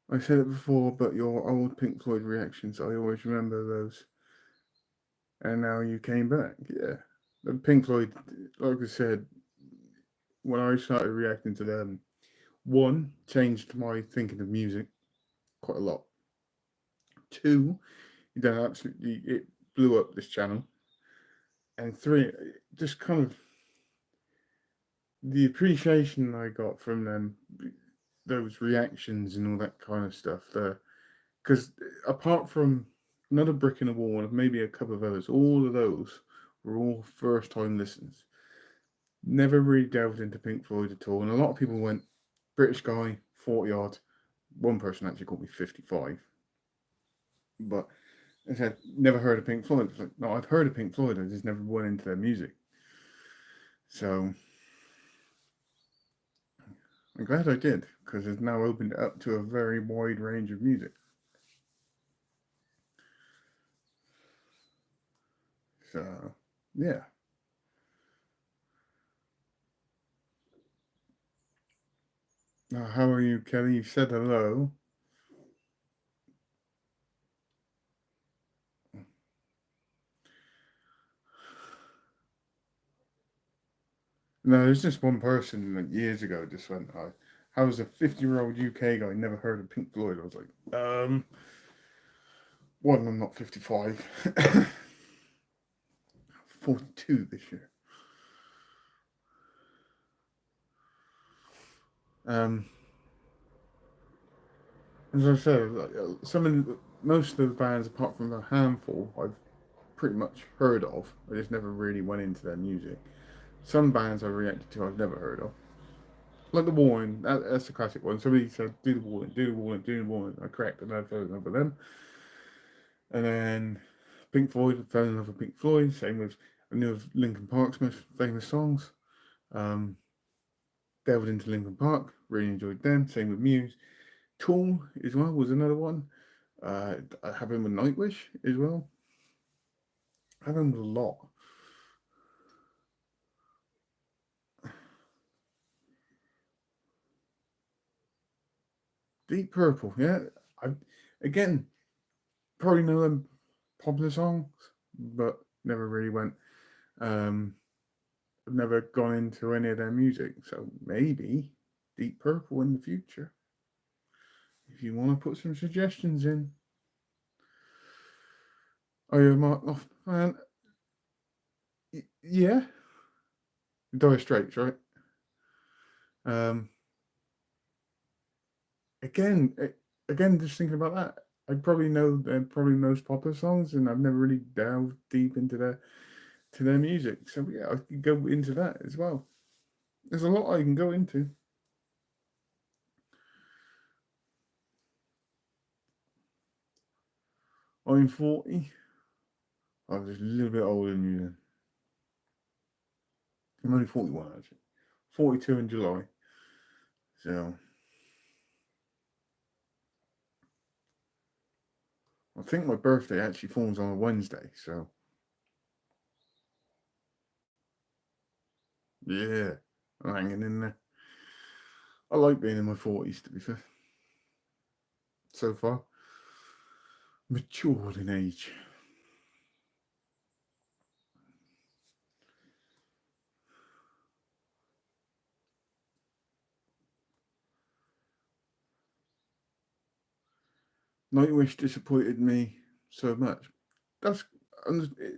I said it before, but your old Pink Floyd reactions, I always remember those. And now you came back. Yeah. The Pink Floyd, like I said, when I started reacting to them, one, changed my thinking of music quite a lot. Two, you done absolutely, it blew up this channel. And three, just kind of the appreciation I got from them, those reactions and all that kind of stuff there. Because apart from Another Brick in the Wall and maybe a couple of others, all of those were all first time listens. Never really delved into Pink Floyd at all. And a lot of people went, British guy, 40 odd. One person actually called me 55. But I said, never heard of Pink Floyd. It's like, no, I've heard of Pink Floyd. I just never went into their music. So I'm glad I did, because it's now opened it up to a very wide range of music. So, yeah. How are you, Kelly? You said hello. No, there's just one person like years ago just went, "Hi, how was a 50-year-old UK guy never heard of Pink Floyd?" I was like, one, I'm not 55, 42 this year. Um, as I said, most of the bands, apart from a handful, I've pretty much heard of. I just never really went into their music. Some bands I reacted to I've never heard of. Like the Warren, that's a classic one. Somebody said, do the Warren, do the Warren, do the Warren. I correct and I fell in love with them. And then Pink Floyd, fell in love with Pink Floyd. Same with, I knew of Linkin Park's most famous songs. Um, delved into Linkin Park, really enjoyed them. Same with Muse. Tool as well was another one. I have him with Nightwish as well. I have him with a lot. Deep Purple, yeah. I again probably know them popular songs, but never really went. Um, I've never gone into any of their music, so maybe Deep Purple in the future. If you want to put some suggestions in, oh yeah, Mark off, man. Yeah, Dire Straits, right? Um, again, again, just thinking about that, I probably know their probably most popular songs, and I've never really delved deep into their music. So yeah, I could go into that as well. There's a lot I can go into. I'm 40. I was just a little bit older than you then. I'm only 41 actually. 42 in July. So I think my birthday actually falls on a Wednesday. So yeah, I'm hanging in there. I like being in my 40s, to be fair. So far, matured in age. Nightwish disappointed me so much. That's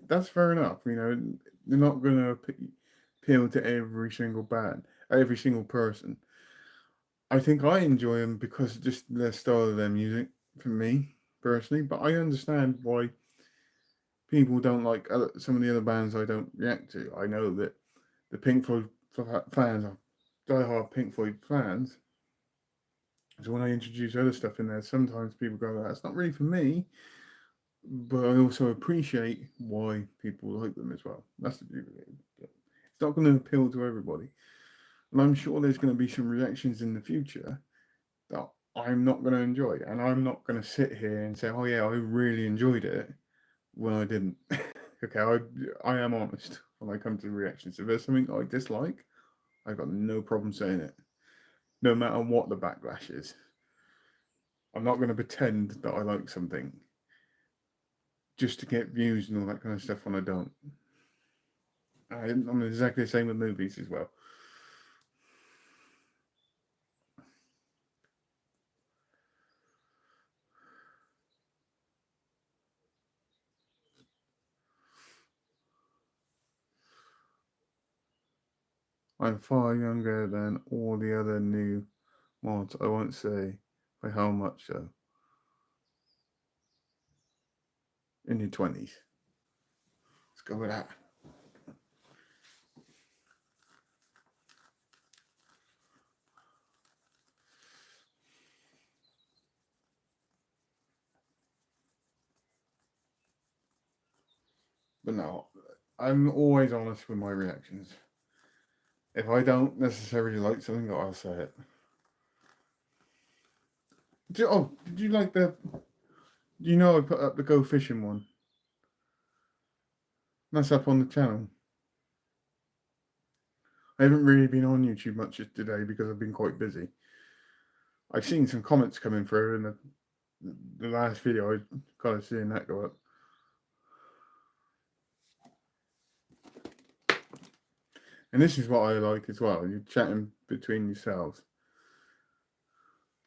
that's fair enough. You know, they're not going to appeal to every single band, every single person. I think I enjoy them because of just the style of their music for me personally. But I understand why people don't like some of the other bands I don't react to. I know that the Pink Floyd fans are diehard Pink Floyd fans. So when I introduce other stuff in there, sometimes people go, "That's not really for me." But I also appreciate why people like them as well. That's the beauty of it. It's not going to appeal to everybody, and I'm sure there's going to be some reactions in the future that I'm not going to enjoy, and I'm not going to sit here and say, "Oh yeah, I really enjoyed it," when I didn't. Okay, I am honest when I come to reactions. If there's something I dislike, I've got no problem saying it, no matter what the backlash is. I'm not going to pretend that I like something just to get views and all that kind of stuff when I don't. I'm exactly the same with movies as well. I'm far younger than all the other new mods. I won't say by how much though. In your 20s. Let's go with that. But no, I'm always honest with my reactions. If I don't necessarily like something, I'll say it. Did you like the? Do you know I put up the go fishing one? That's up on the channel. I haven't really been on YouTube much today because I've been quite busy. I've seen some comments coming through in the last video. I kind of seeing that go up. And this is what I like as well. You're chatting between yourselves.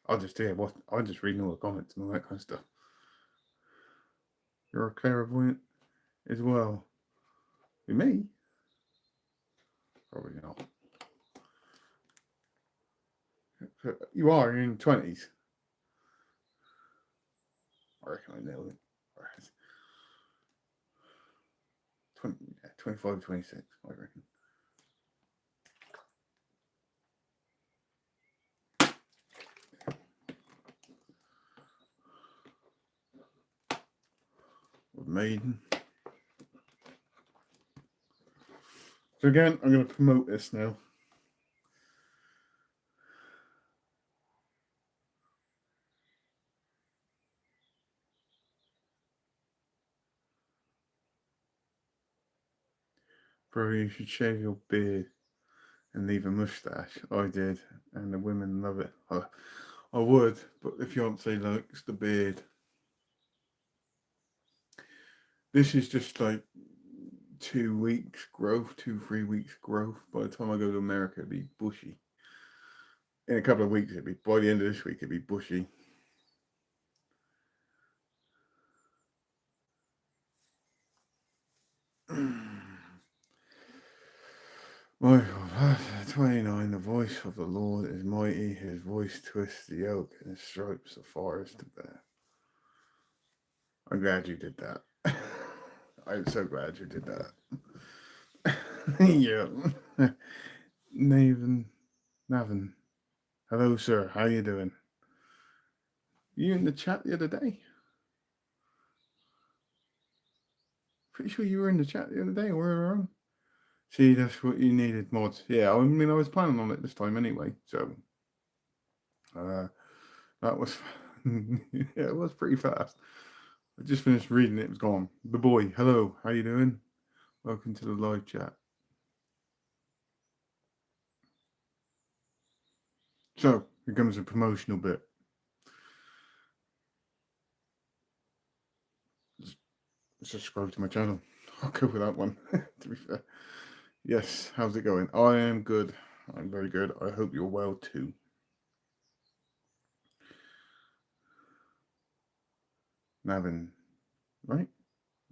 I'll just reading all the comments and all that kind of stuff. You're a clairvoyant as well. With me? Probably not. You are in your 20s. I reckon I nailed it. 20, yeah, 25, 26, I reckon. With Maiden. So again, I'm going to promote this now. Bro, you should shave your beard and leave a mustache. I did, and the women love it. I would, but the fiance likes the beard. This is just like 2 weeks growth, 3 weeks growth. By the time I go to America, it'd be bushy. In a couple of weeks, it'd be by the end of this week, it'd be bushy. Michael, 29, the voice of the Lord is mighty, his voice twists the yoke, and his stripes the forest to bear. I'm glad you did that. I'm so glad you did that. Yeah. Navin. Hello, sir. How you doing? You in the chat the other day? Pretty sure you were in the chat the other day. We were on. See, that's what you needed, mods. Yeah, I mean, I was planning on it this time anyway, so Uh, that was yeah, it was pretty fast. I just finished reading it. It was gone. The boy, hello, how you doing? Welcome to the live chat. So here comes a promotional bit. Subscribe to my channel. I'll go with that one. To be fair, yes. How's it going? I am good. I'm very good. I hope you're well too. Navin, right?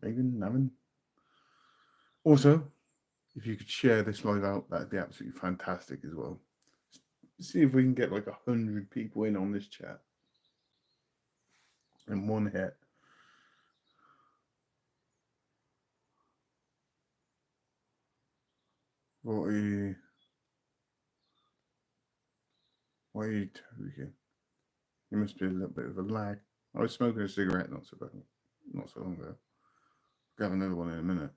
Navin. Also, if you could share this live out, that'd be absolutely fantastic as well. See if we can get like 100 people in on this chat in one hit. What are you? Why are you talking? You must be a little bit of a lag. I was smoking a cigarette not so long ago. I'll have another one in a minute.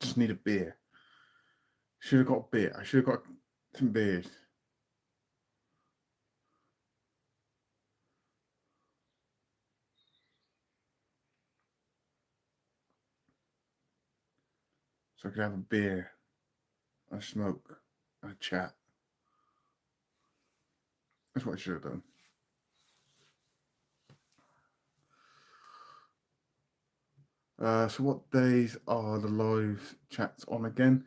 Just need a beer. Should have got beer. I should have got some beers. So I could have a beer, a smoke, and a chat. That's what I should have done. So what days are the live chats on again?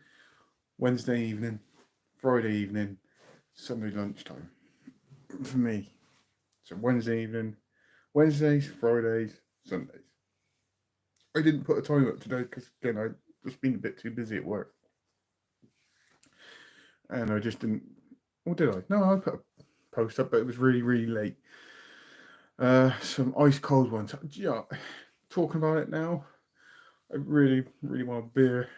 Wednesday evening, Friday evening, Sunday lunchtime. For me. So Wednesday evening, Wednesdays, Fridays, Sundays. I didn't put a time up today because again I've just been a bit too busy at work. And I just didn't, or did I? No, I put a post up, but it was really, really late. Some ice cold ones. Yeah, talking about it now, I really, really want a beer.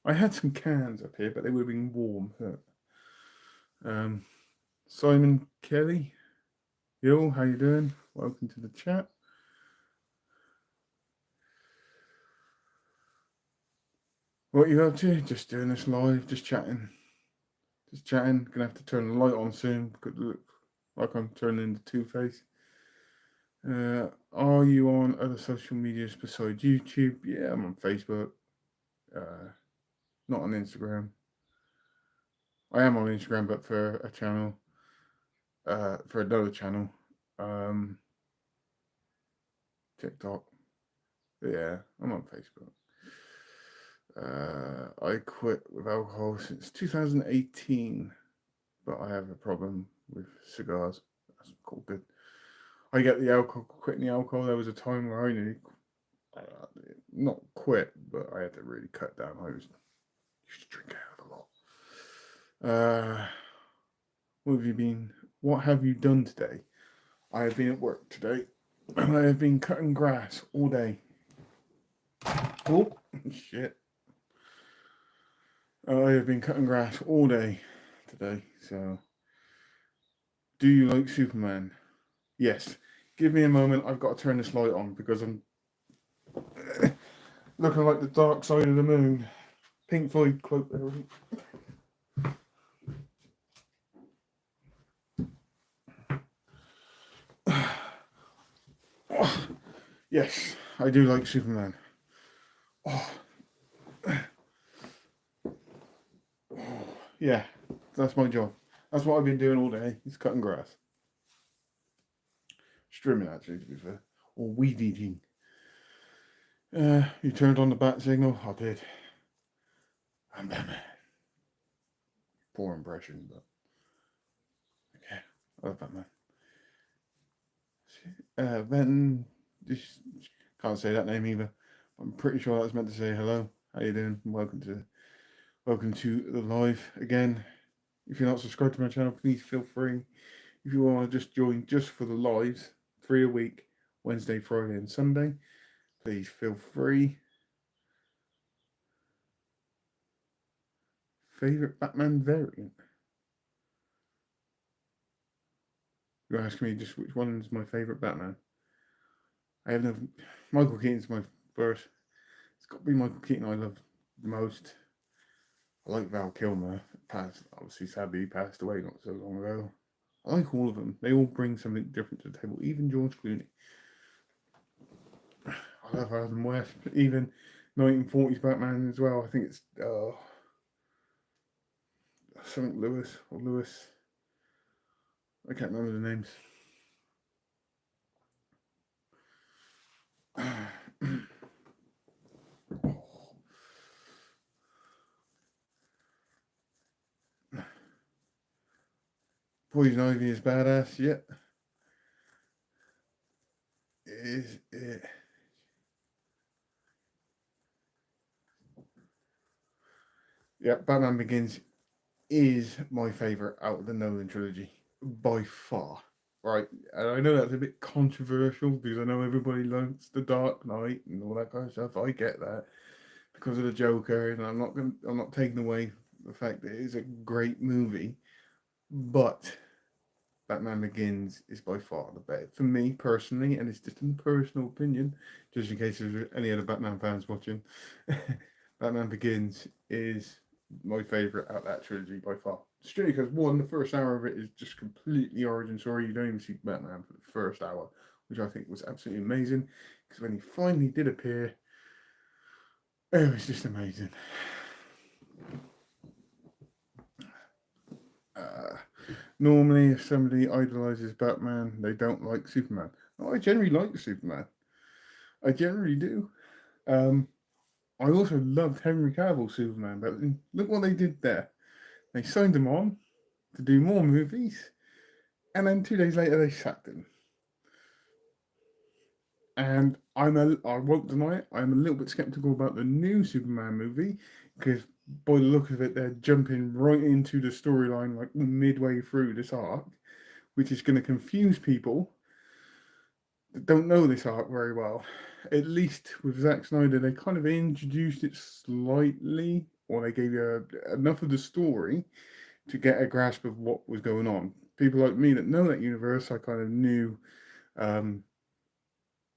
I had some cans up here, but they would have been warm. Simon Kelly, yo, how you doing? Welcome to the chat. What are you up to? Just doing this live, just chatting. Just chatting. Gonna have to turn the light on soon. Could look like I'm turning into Two-Face. Are you on other social medias besides YouTube? Yeah, I'm on Facebook. Not on Instagram. I am on Instagram, but for a channel. For another channel. TikTok. Yeah, I'm on Facebook. I quit with alcohol since 2018, but I have a problem with cigars. That's called good. I get the alcohol, quitting the alcohol. There was a time where I nearly, not quit, but I had to really cut down. I used to drink out of a lot. What have you done today? I have been at work today, and I have been cutting grass all day. Oh, shit. I have been cutting grass all day today, so. Do you like Superman? Yes. Give me a moment, I've got to turn this light on because I'm looking like the dark side of the moon. Pink Floyd quote there. Oh, yes, I do like Superman. Oh. Yeah, that's my job. That's what I've been doing all day. Is cutting grass. Trimming, actually, to be fair. Or weed eating. You turned on the bat signal? I did. I'm Batman. Poor impression, but okay. I love Batman. Then just can't say that name either. I'm pretty sure that was meant to say hello. How you doing? Welcome to the live again. If you're not subscribed to my channel, please feel free. If you want to just join just for the lives, 3 a week, Wednesday, Friday, and Sunday, please feel free. Favorite Batman variant? You're asking me just which one is my favorite Batman? I have no. Michael Keaton's my first. It's got to be Michael Keaton I love the most. I like Val Kilmer. Passed, obviously, sadly, he passed away not so long ago. I like all of them. They all bring something different to the table. Even George Clooney. I love Adam West. Even 1940s Batman as well. I think it's something Lewis or Lewis. I can't remember the names. Poison Ivy is badass. Yeah, is it? Yeah, Batman Begins is my favorite out of the Nolan trilogy by far. Right, and I know that's a bit controversial because I know everybody likes The Dark Knight and all that kind of stuff. I get that because of the Joker, and I'm not taking away the fact that it is a great movie, but Batman Begins is by far the best for me personally, and it's just a personal opinion, just in case there's any other Batman fans watching. Batman Begins is my favorite out of that trilogy by far. Strictly because one, the first hour of it is just completely origin story. You don't even see Batman for the first hour, which I think was absolutely amazing. Because when he finally did appear, it was just amazing. Uh, Normally, if somebody idolizes Batman, they don't like Superman. Oh, I generally like Superman. I generally do. Um, I also loved Henry Cavill Superman, but look what they did there. They signed him on to do more movies, and then 2 days later they sacked him. And I won't deny it, I'm a little bit skeptical about the new Superman movie because by the look of it, they're jumping right into the storyline like midway through this arc, which is going to confuse people that don't know this arc very well. At least with Zack Snyder, they kind of introduced it slightly, or they gave you enough of the story to get a grasp of what was going on. People like me that know that universe, I kind of knew um,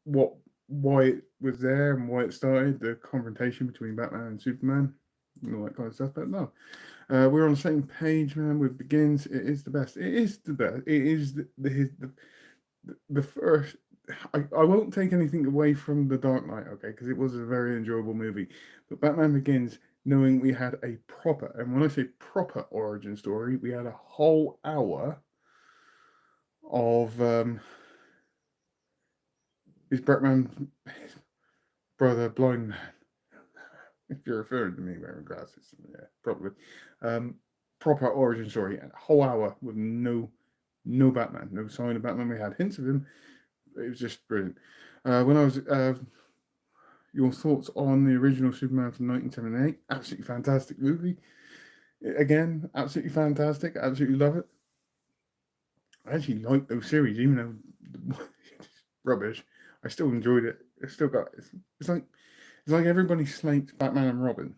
what why it was there and why it started, the confrontation between Batman and Superman, and all that kind of stuff. But no, we're on the same page, man. With Begins, it is the best. It is the best. It is the first. I won't take anything away from The Dark Knight, okay, because it was a very enjoyable movie. But Batman Begins, knowing we had a proper, and when I say proper origin story, we had a whole hour of his Batman brother, blind man. If you're referring to me wearing glasses, yeah, probably. Um, Proper origin story, and a whole hour with no Batman, no sign of Batman. We had hints of him. It was just brilliant. When I was your thoughts on the original Superman from 1978? Absolutely fantastic movie. Again, absolutely fantastic. Absolutely love it. I actually like those series, even though it's rubbish. I still enjoyed it. It's still got. It's like everybody slates Batman and Robin.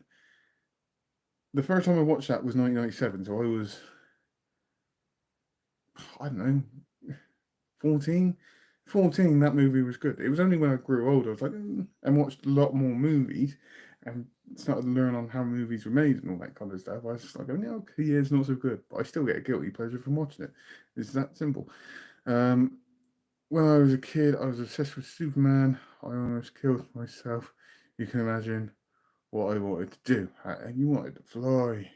The first time I watched that was 1997, so I was, I don't know, 14. 14, that movie was good. It was only when I grew older, I was like, and watched a lot more movies and started to learn on how movies were made and all that kind of stuff. I was just like, oh, yeah, okay, yeah, it's not so good, but I still get a guilty pleasure from watching it. It's that simple. Um, when I was a kid, I was obsessed with Superman. I almost killed myself. You can imagine what I wanted to do. And you wanted to fly.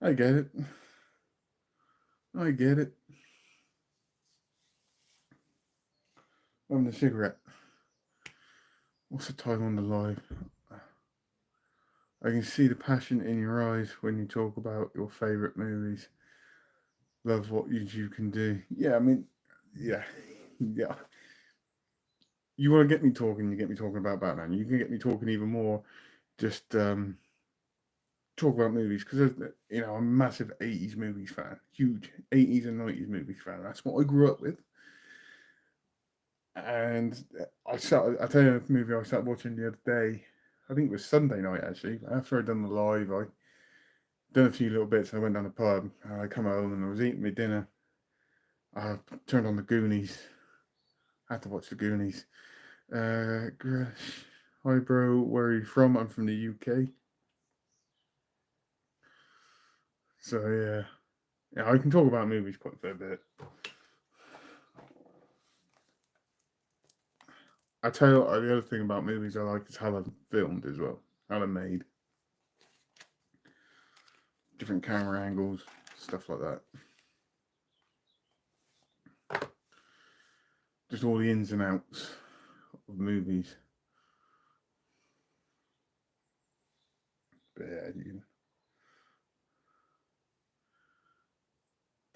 I get it. I get it. Having a cigarette. What's the time on the live? I can see the passion in your eyes when you talk about your favourite movies. Love what you can do. Yeah, I mean, yeah, yeah. You want to get me talking, you get me talking about Batman. You can get me talking even more. Just talk about movies because I'm a massive 80s movies fan, huge 80s and 90s movies fan. That's what I grew up with. And I tell you a movie I started watching the other day. I think it was Sunday night actually. After I'd done the live, I done a few little bits. I went down the pub. And I come home and I was eating my dinner. I turned on the Goonies. I had to watch the Goonies. Hi bro, where are you from? I'm from the UK. So yeah, I can talk about movies quite a fair bit. I tell you what, the other thing about movies I like is how they're filmed as well, how they're made, different camera angles, stuff like that. Just all the ins and outs of movies. But yeah, you can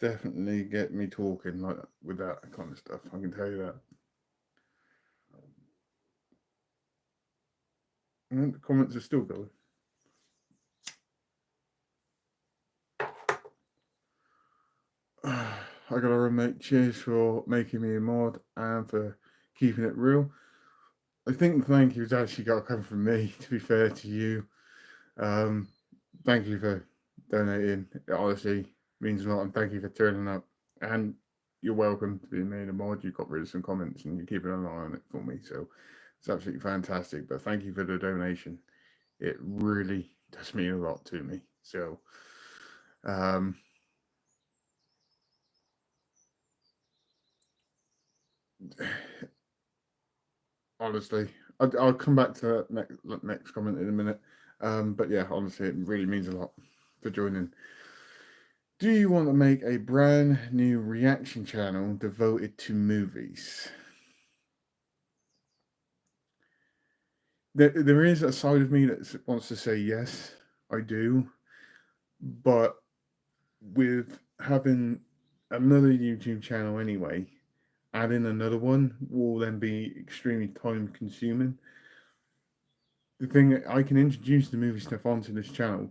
definitely get me talking like with that kind of stuff. I can tell you that. And the comments are still going. I got a roommate. Cheers for making me a mod and for keeping it real. I think the thank you's actually got to come from me. To be fair to you, um, thank you for donating. It honestly means a lot, and thank you for turning up. And you're welcome to be made a mod. You got rid of some comments, and you're keeping an eye on it for me. So it's absolutely fantastic. But thank you for the donation. It really does mean a lot to me. So um, honestly, I'll come back to that next comment in a minute. But yeah, honestly, it really means a lot for joining. Do you want to make a brand new reaction channel devoted to movies? There is a side of me that wants to say yes, I do, but with having another YouTube channel anyway, adding another one will then be extremely time consuming. The thing, I can introduce the movie stuff onto this channel,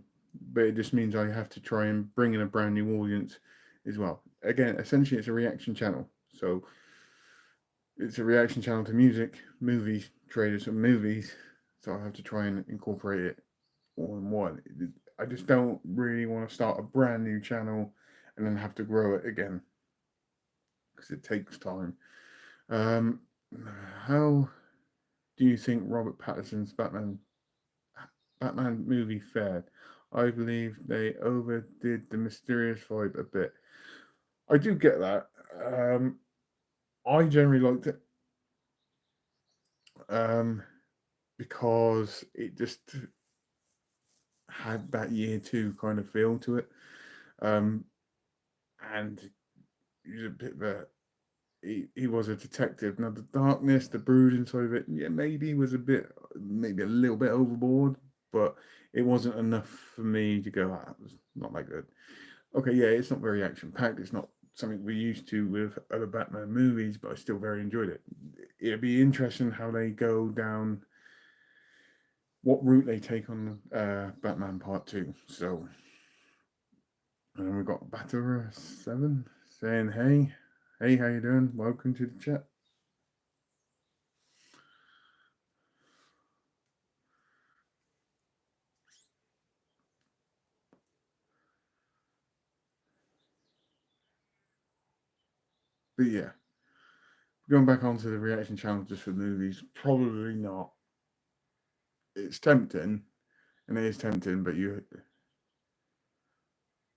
but it just means I have to try and bring in a brand new audience as well. Again, essentially, it's a reaction channel, so it's a reaction channel to music, movies, trailers, and movies. So I have to try and incorporate it all in one. I just don't really want to start a brand new channel and then have to grow it again because it takes time. Um, how do you think Robert Pattinson's Batman movie fared? I believe they overdid the mysterious vibe a bit. I do get that. I generally liked it um, because it just had that year two kind of feel to it. Um, and he was a bit of a he was a detective. Now the darkness, the brooding side of it, yeah, maybe was a bit, maybe a little bit overboard, but it wasn't enough for me to go, ah, it was not that good. Okay, yeah, it's not very action packed. It's not something we're used to with other Batman movies, but I still very enjoyed it. It'd be interesting how they go down, what route they take on Batman Part Two. So, and we've got Batter7 saying, hey, how you doing? Welcome to the chat. But yeah, going back onto the reaction channel just for movies, probably not. It's tempting, and it is tempting, but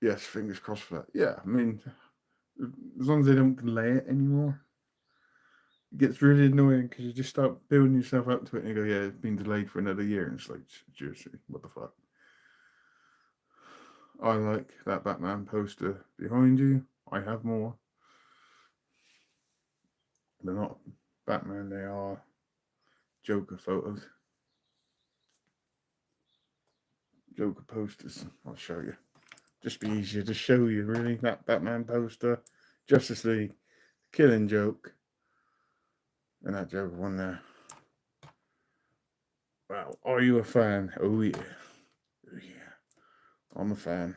yes, fingers crossed for that. Yeah, I mean, as long as they don't delay it anymore, it gets really annoying because you just start building yourself up to it and you go, yeah, it's been delayed for another year. And it's like, seriously, what the fuck? I like that Batman poster behind you. I have more. They're not Batman, they are Joker photos. Joker posters. I'll show you. Just be easier to show you, really. That Batman poster, Justice League, Killing Joke, and that Joker one there. Wow, are you a fan? Oh yeah, oh yeah. I'm a fan.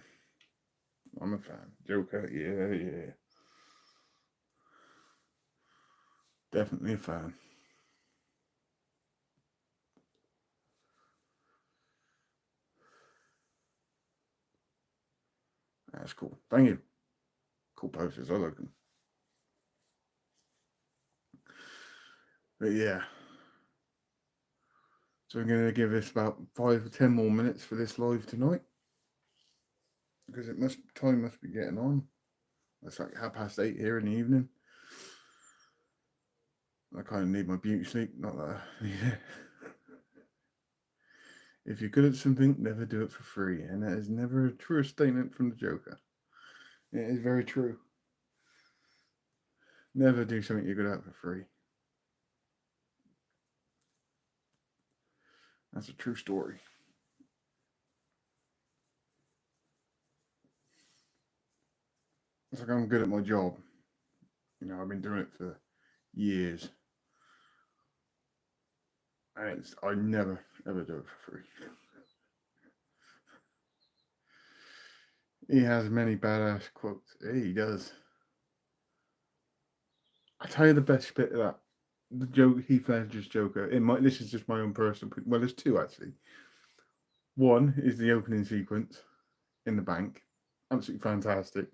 I'm a fan. Joker, yeah. Definitely a fan. That's cool. Thank you. Cool posters. I like them. But yeah. So I'm going to give this about 5 or 10 more minutes for this live tonight. because time must be getting on. It's like 8:30 here in the evening. I kind of need my beauty sleep. Not that I need it. If you're good at something, never do it for free, and that is never a true statement from the Joker. It is very true. Never do something you're good at for free. That's a true story. It's like I'm good at my job. I've been doing it for years, and I never ever do it for free. He has many badass quotes. He does. I tell you the best bit of that. The joke, Heath Ledger's Joker. This is just my own personal. Well, there's two actually. One is the opening sequence in the bank, absolutely fantastic,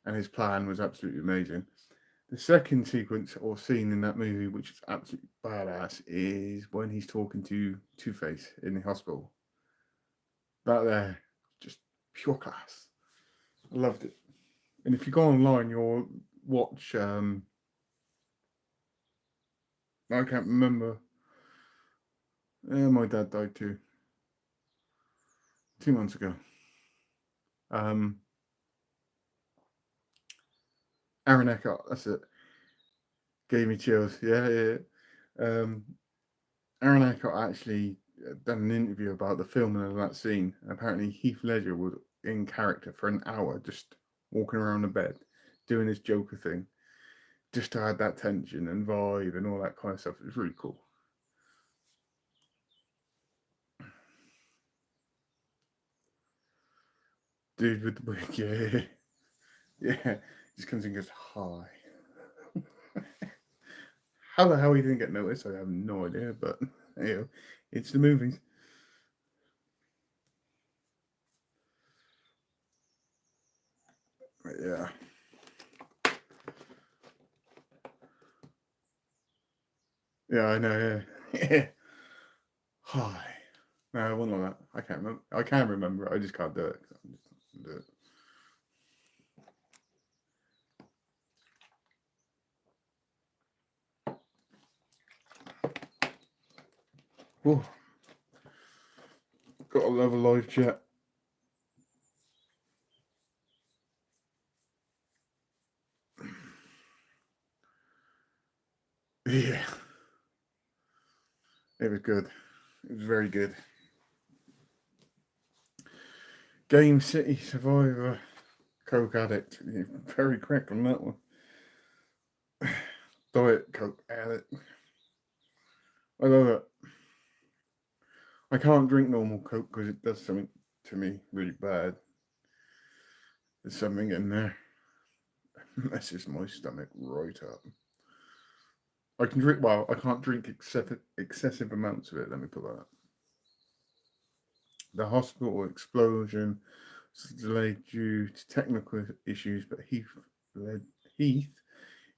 and his plan was absolutely amazing. The second sequence or scene in that movie, which is absolutely badass, is when he's talking to Two Face in the hospital. That there, just pure class. I loved it. And if you go online, you'll watch. I can't remember. Yeah, my dad died too. 2 months ago. Um, Aaron Eckhart. That's it. Gave me chills. Yeah, yeah. Um, Aaron Eckhart actually done an interview about the filming of that scene. Apparently, Heath Ledger was in character for an hour, just walking around the bed, doing his Joker thing, just to add that tension and vibe and all that kind of stuff. It was really cool. Dude with the wig, yeah, yeah. Just comes and goes, hi. How the hell he didn't get noticed, I have no idea, but it's the movies. But yeah. Yeah, I know, yeah. Hi. No, I wasn't like that. I can't remember. I can remember it. I just can't do it. Do it. Oh, got to love a live chat. Yeah, it was good. It was very good. Game City Survivor, Coke Addict. You're very correct on that one. Diet Coke Addict. I love it. I can't drink normal Coke because it does something to me really bad. There's something in there. Messes my stomach right up. I can drink, well, I can't drink excessive amounts of it, let me put that. The hospital explosion was delayed due to technical issues, but Heath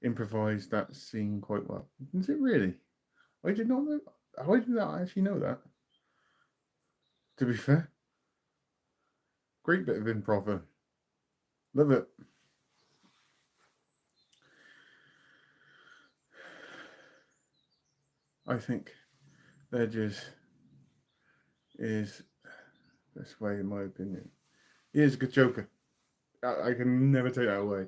improvised that scene quite well. Is it really? I did not know. I did not actually know that. To be fair, great bit of improv. Love it. I think Ledger's is this way, in my opinion. He is a good Joker. I can never take that away.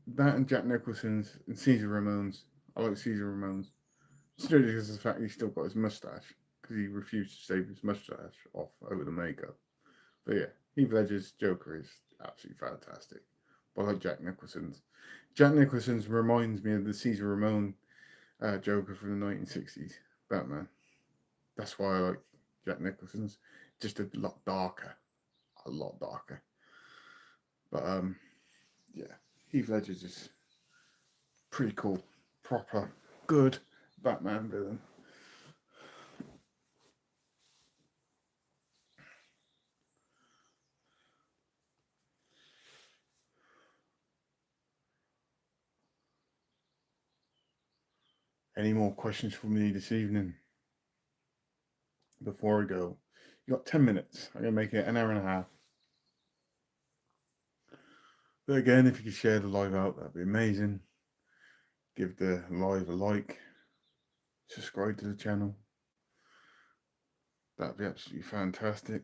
That and Jack Nicholson's and Caesar Ramone's. I like Caesar Ramone's. Still because of the fact he's still got his mustache because he refused to shave his mustache off over the makeup. But yeah, Heath Ledger's Joker is absolutely fantastic. But I like Jack Nicholson's. Jack Nicholson's reminds me of the Caesar Ramone Joker from the 1960s Batman. That's why I like Jack Nicholson's. Just a lot darker. A lot darker. But yeah, Heath Ledger's just pretty cool. Proper, good Batman villain. Any more questions for me this evening before I go? You got 10 minutes. I'm going to make it an hour and a half. But again, if you could share the live out, that'd be amazing. Give the live a like. Subscribe to the channel. That'd be absolutely fantastic.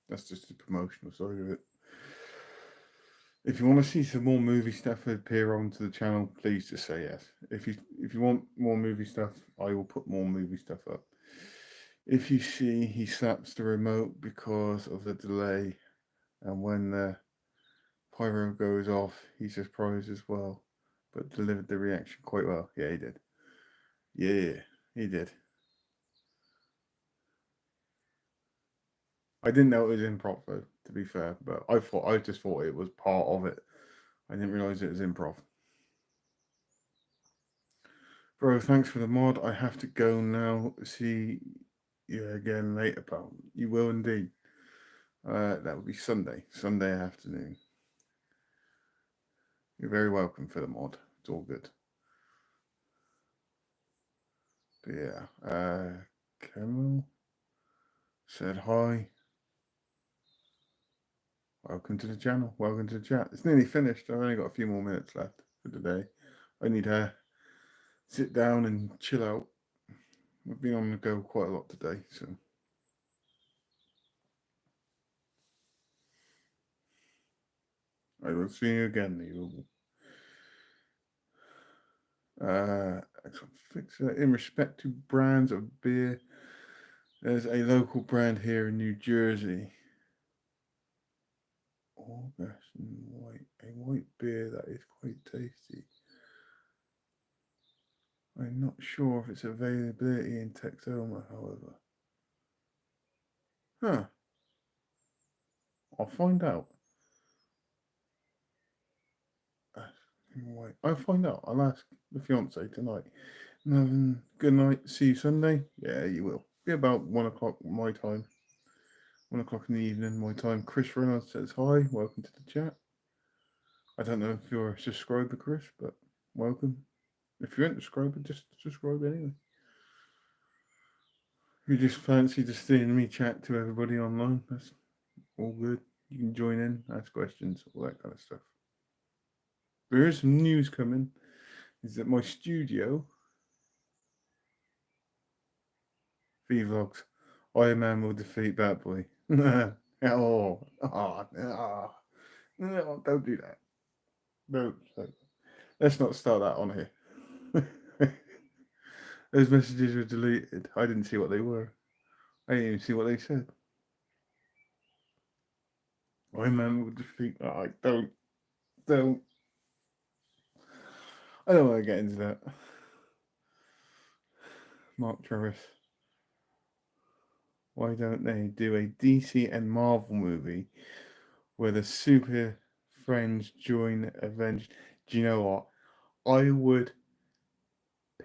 That's just the promotional side of it. If you want to see some more movie stuff appear onto the channel, please just say yes. If you want more movie stuff, I will put more movie stuff up. If you see he slaps the remote because of the delay, and when the pyro goes off, he's surprised as well, but delivered the reaction quite well. Yeah, he did. Yeah, he did. I didn't know it was improv though, to be fair, but I just thought it was part of it. I didn't realise it was improv. Bro, thanks for the mod. I have to go now. See you again later, pal. You will indeed. That will be Sunday afternoon. You're very welcome for the mod. It's all good. But yeah, Kemal said hi. Welcome to the channel. Welcome to the chat. It's nearly finished. I've only got a few more minutes left for today. I need to sit down and chill out. We've been on the go quite a lot today, so I will see you again, Neil. In respect to brands of beer, there's a local brand here in New Jersey. August White, a white beer that is quite tasty. I'm not sure of its availability in Texoma, however. Huh. I'll find out. White. I'll find out. I'll ask the fiance tonight. Good night. See you Sunday. Yeah, you will. Be about 1 o'clock my time. 1 o'clock in the evening my time. Chris Reynolds says hi. Welcome to the chat. I don't know if you're a subscriber, Chris, but welcome. If you aren't a subscriber, just subscribe anyway. If you just fancy just seeing me chat to everybody online, that's all good. You can join in, ask questions, all that kind of stuff. There is some news coming. Is that my studio, Vlogs, Iron Man will defeat Bad Boy. No, don't do that. No, let's not start that on here. Those messages were deleted. I didn't see what they were. I didn't even see what they said. Iron Man will defeat. I don't. I don't want to get into that. Mark Travis. Why don't they do a DC and Marvel movie where the super friends join Avengers? Do you know what? I would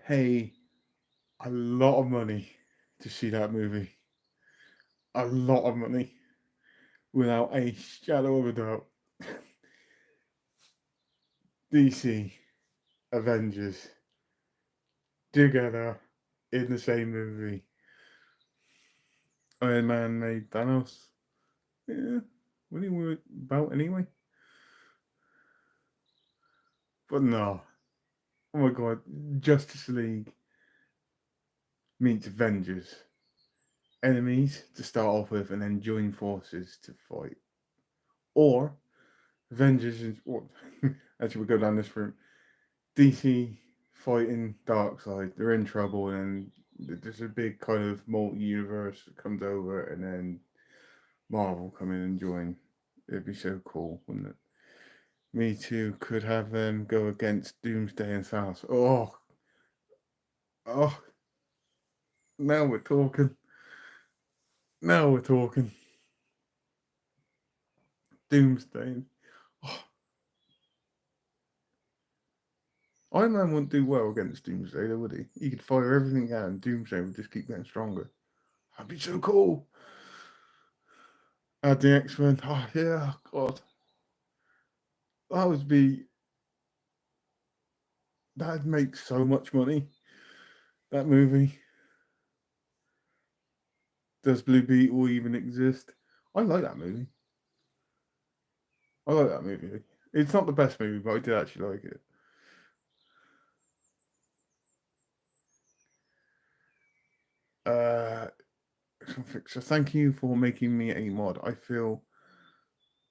pay a lot of money to see that movie. A lot of money. Without a shadow of a doubt. DC, Avengers, together in the same movie. Iron Man made Thanos. Yeah, what are you about anyway? But no. Oh my god, Justice League meets Avengers. Enemies to start off with and then join forces to fight. Or Avengers and actually we go down this route. DC fighting Darkseid. They're in trouble and there's a big kind of multi-universe that comes over and then Marvel come in and join. It'd be so cool, wouldn't it? Me Too could have them go against Doomsday and Thanos. Oh, now we're talking. Now we're talking. Doomsday. Oh, Iron Man wouldn't do well against Doomsday, though, would he? He could fire everything out, and Doomsday would just keep getting stronger. That'd be so cool. Add the X-Men. Oh yeah, God, that would be. That'd make so much money. That movie. Does Blue Beetle even exist? I like that movie. I like that movie. It's not the best movie, but I did actually like it. Uh, so thank you for making me a mod. I feel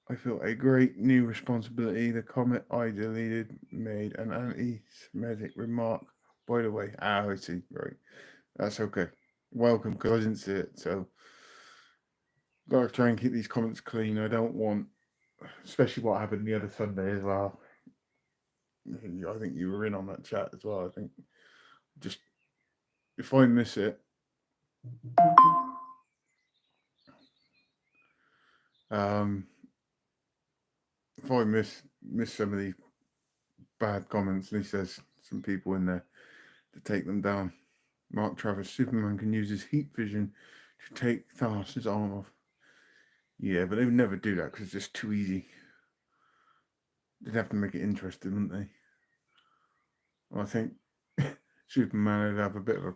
a great new responsibility. The comment I deleted made an anti-Semitic remark. By the way, I see. Right, that's okay. Welcome, because I didn't see it. So gotta try and keep these comments clean. I don't want, especially what happened the other Sunday as well. I think you were in on that chat as well. I think just if I miss it, um, if I miss some of these bad comments, at least there's some people in there to take them down. Mark Travis, Superman can use his heat vision to take Thanos' arm off. Yeah, but they would never do that because it's just too easy. They'd have to make it interesting, wouldn't they? Well, I think Superman would have a bit of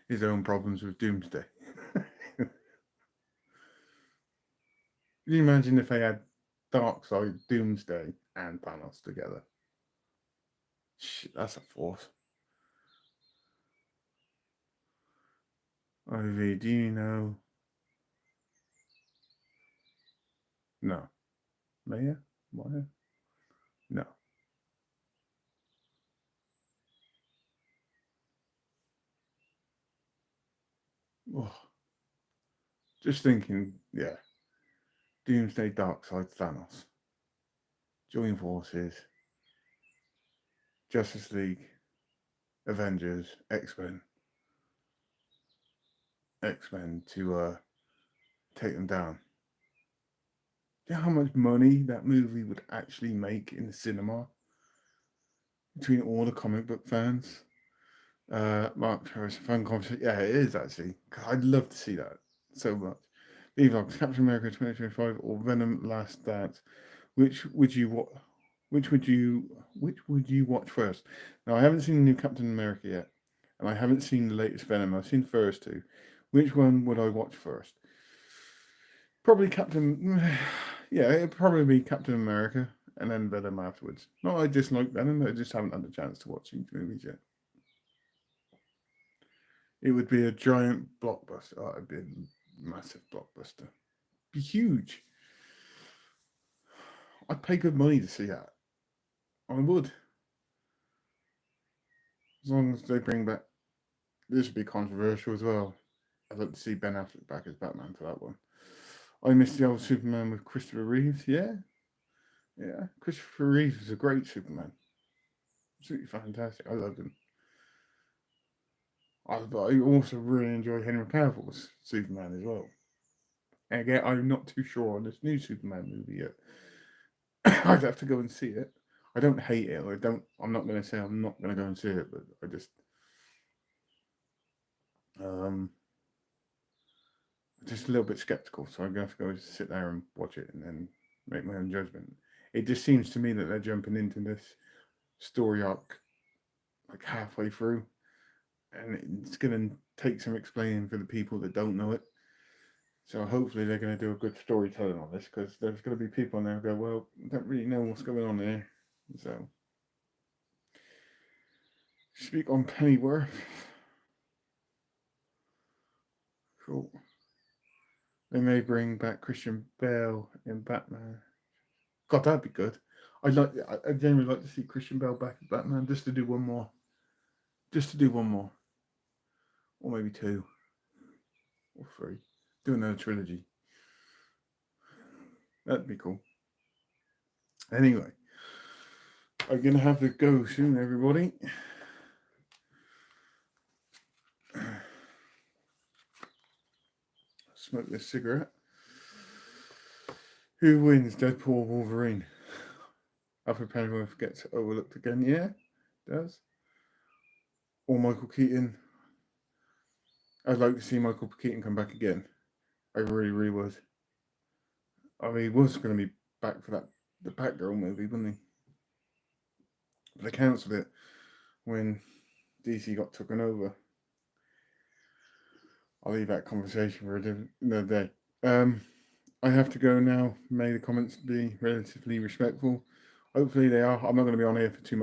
his own problems with Doomsday. Can you imagine if they had Darkseid, Doomsday, and Thanos together? Shit, that's a force. Ivy, do you know? No. Maya? Maya? No. Oh, just thinking, yeah. Doomsday, Darkseid, Thanos. Join forces. Justice League, Avengers, X Men to take them down. Do you know how much money that movie would actually make in the cinema between all the comic book fans? Mark Harris, fan conversation. Yeah, it is actually. I'd love to see that so much. Vlogs, Captain America 2025 or Venom Last Dance. Which would you what? Which would you watch first? Now I haven't seen the new Captain America yet, and I haven't seen the latest Venom. I've seen the first two. Which one would I watch first? Probably Captain. Yeah, it'd probably be Captain America and then Venom afterwards. Not I dislike Venom, I just haven't had the chance to watch these movies yet. It would be a giant blockbuster. Oh, it'd be a massive blockbuster. Be huge. I'd pay good money to see that. I would, as long as they bring back. This would be controversial as well. I'd like to see Ben Affleck back as Batman for that one. I miss the old Superman with Christopher Reeves. Yeah, yeah. Christopher Reeves was a great Superman. Absolutely fantastic. I loved him. I also really enjoy Henry Cavill's Superman as well. And again, I'm not too sure on this new Superman movie yet. I'd have to go and see it. I don't hate it. I don't. I'm not going to say I'm not going to go and see it, but I um, just a little bit skeptical. So I'm going to have to go sit there and watch it and then make my own judgment. It just seems to me that they're jumping into this story arc like halfway through, and it's going to take some explaining for the people that don't know it. So hopefully they're going to do a good storytelling on this because there's going to be people in there who go, well, I don't really know what's going on here. So speak on Pennyworth. Cool. They may bring back Christian Bale in Batman. God, that'd be good. I genuinely like to see Christian Bale back as Batman just to do one more. Just to do one more. Or maybe two. Or three. Do another trilogy. That'd be cool. Anyway, I'm going to have to go soon, everybody. Smoke this cigarette. Who wins, Deadpool or Wolverine? Alfred Pennyworth gets overlooked again. Yeah, does. Or Michael Keaton. I'd like to see Michael Keaton come back again. I really, really would. I mean, he was going to be back for the Batgirl movie, wasn't he? But they cancelled it when DC got taken over. I'll leave that conversation for another day. I have to go now. May the comments be relatively respectful. Hopefully they are. I'm not going to be on here for too,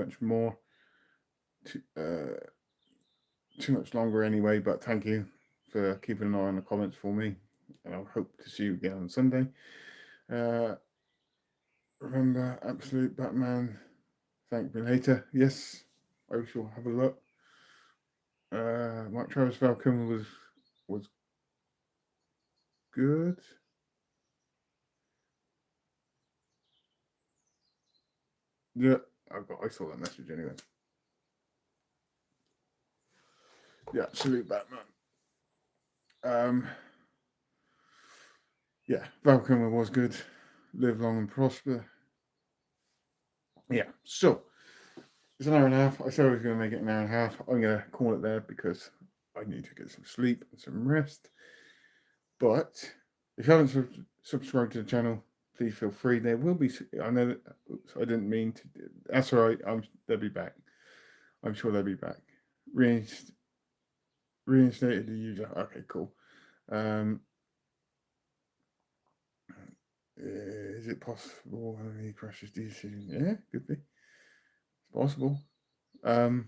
too much longer anyway. But thank you for keeping an eye on the comments for me, and I hope to see you again on Sunday. Uh, Remember, Absolute Batman. Thank me later. Yes, I shall have a look. Mike Travis Falcon was good. Yeah, I saw that message anyway. The Absolute Batman. Um, yeah, Falcon was good. Live long and prosper. Yeah, so it's an hour and a half. I said I was going to make it an hour and a half. I'm going to call it there because I need to get some sleep and some rest. But if you haven't subscribed to the channel, please feel free. There will be. I know that. Oops, I didn't mean to. That's all right. They'll be back. I'm sure they'll be back. Reinstated the user. Okay, cool. Um, is it possible when he crashes DC? Yeah, could be. It's possible. But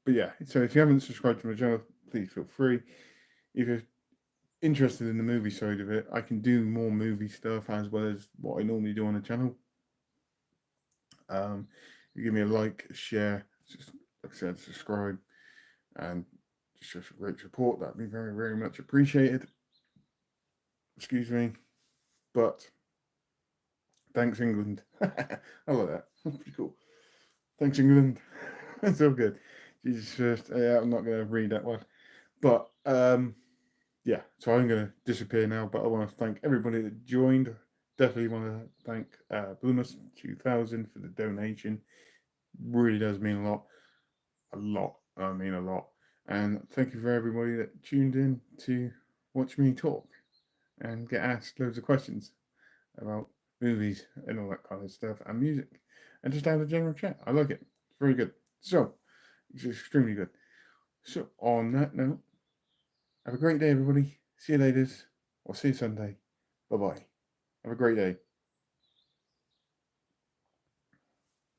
yeah, so if you haven't subscribed to my channel, please feel free. If you're interested in the movie side of it, I can do more movie stuff as well as what I normally do on the channel. You give me a like, a share, just like I said, subscribe, and just show some great support. That'd be very, very much appreciated. Excuse me, but thanks England. I like that. That's pretty cool. Thanks England. That's so good. Jesus first. Yeah, I'm not going to read that one, but yeah. So I'm going to disappear now. But I want to thank everybody that joined. Definitely want to thank Bloomus 2000 for the donation. Really does mean a lot. A lot. I mean a lot. And thank you for everybody that tuned in to watch me talk and get asked loads of questions about movies and all that kind of stuff and music. And just have a general chat. I like it. It's very good. So, it's extremely good. So, on that note, have a great day, everybody. See you later, or see you Sunday. Bye bye. Have a great day.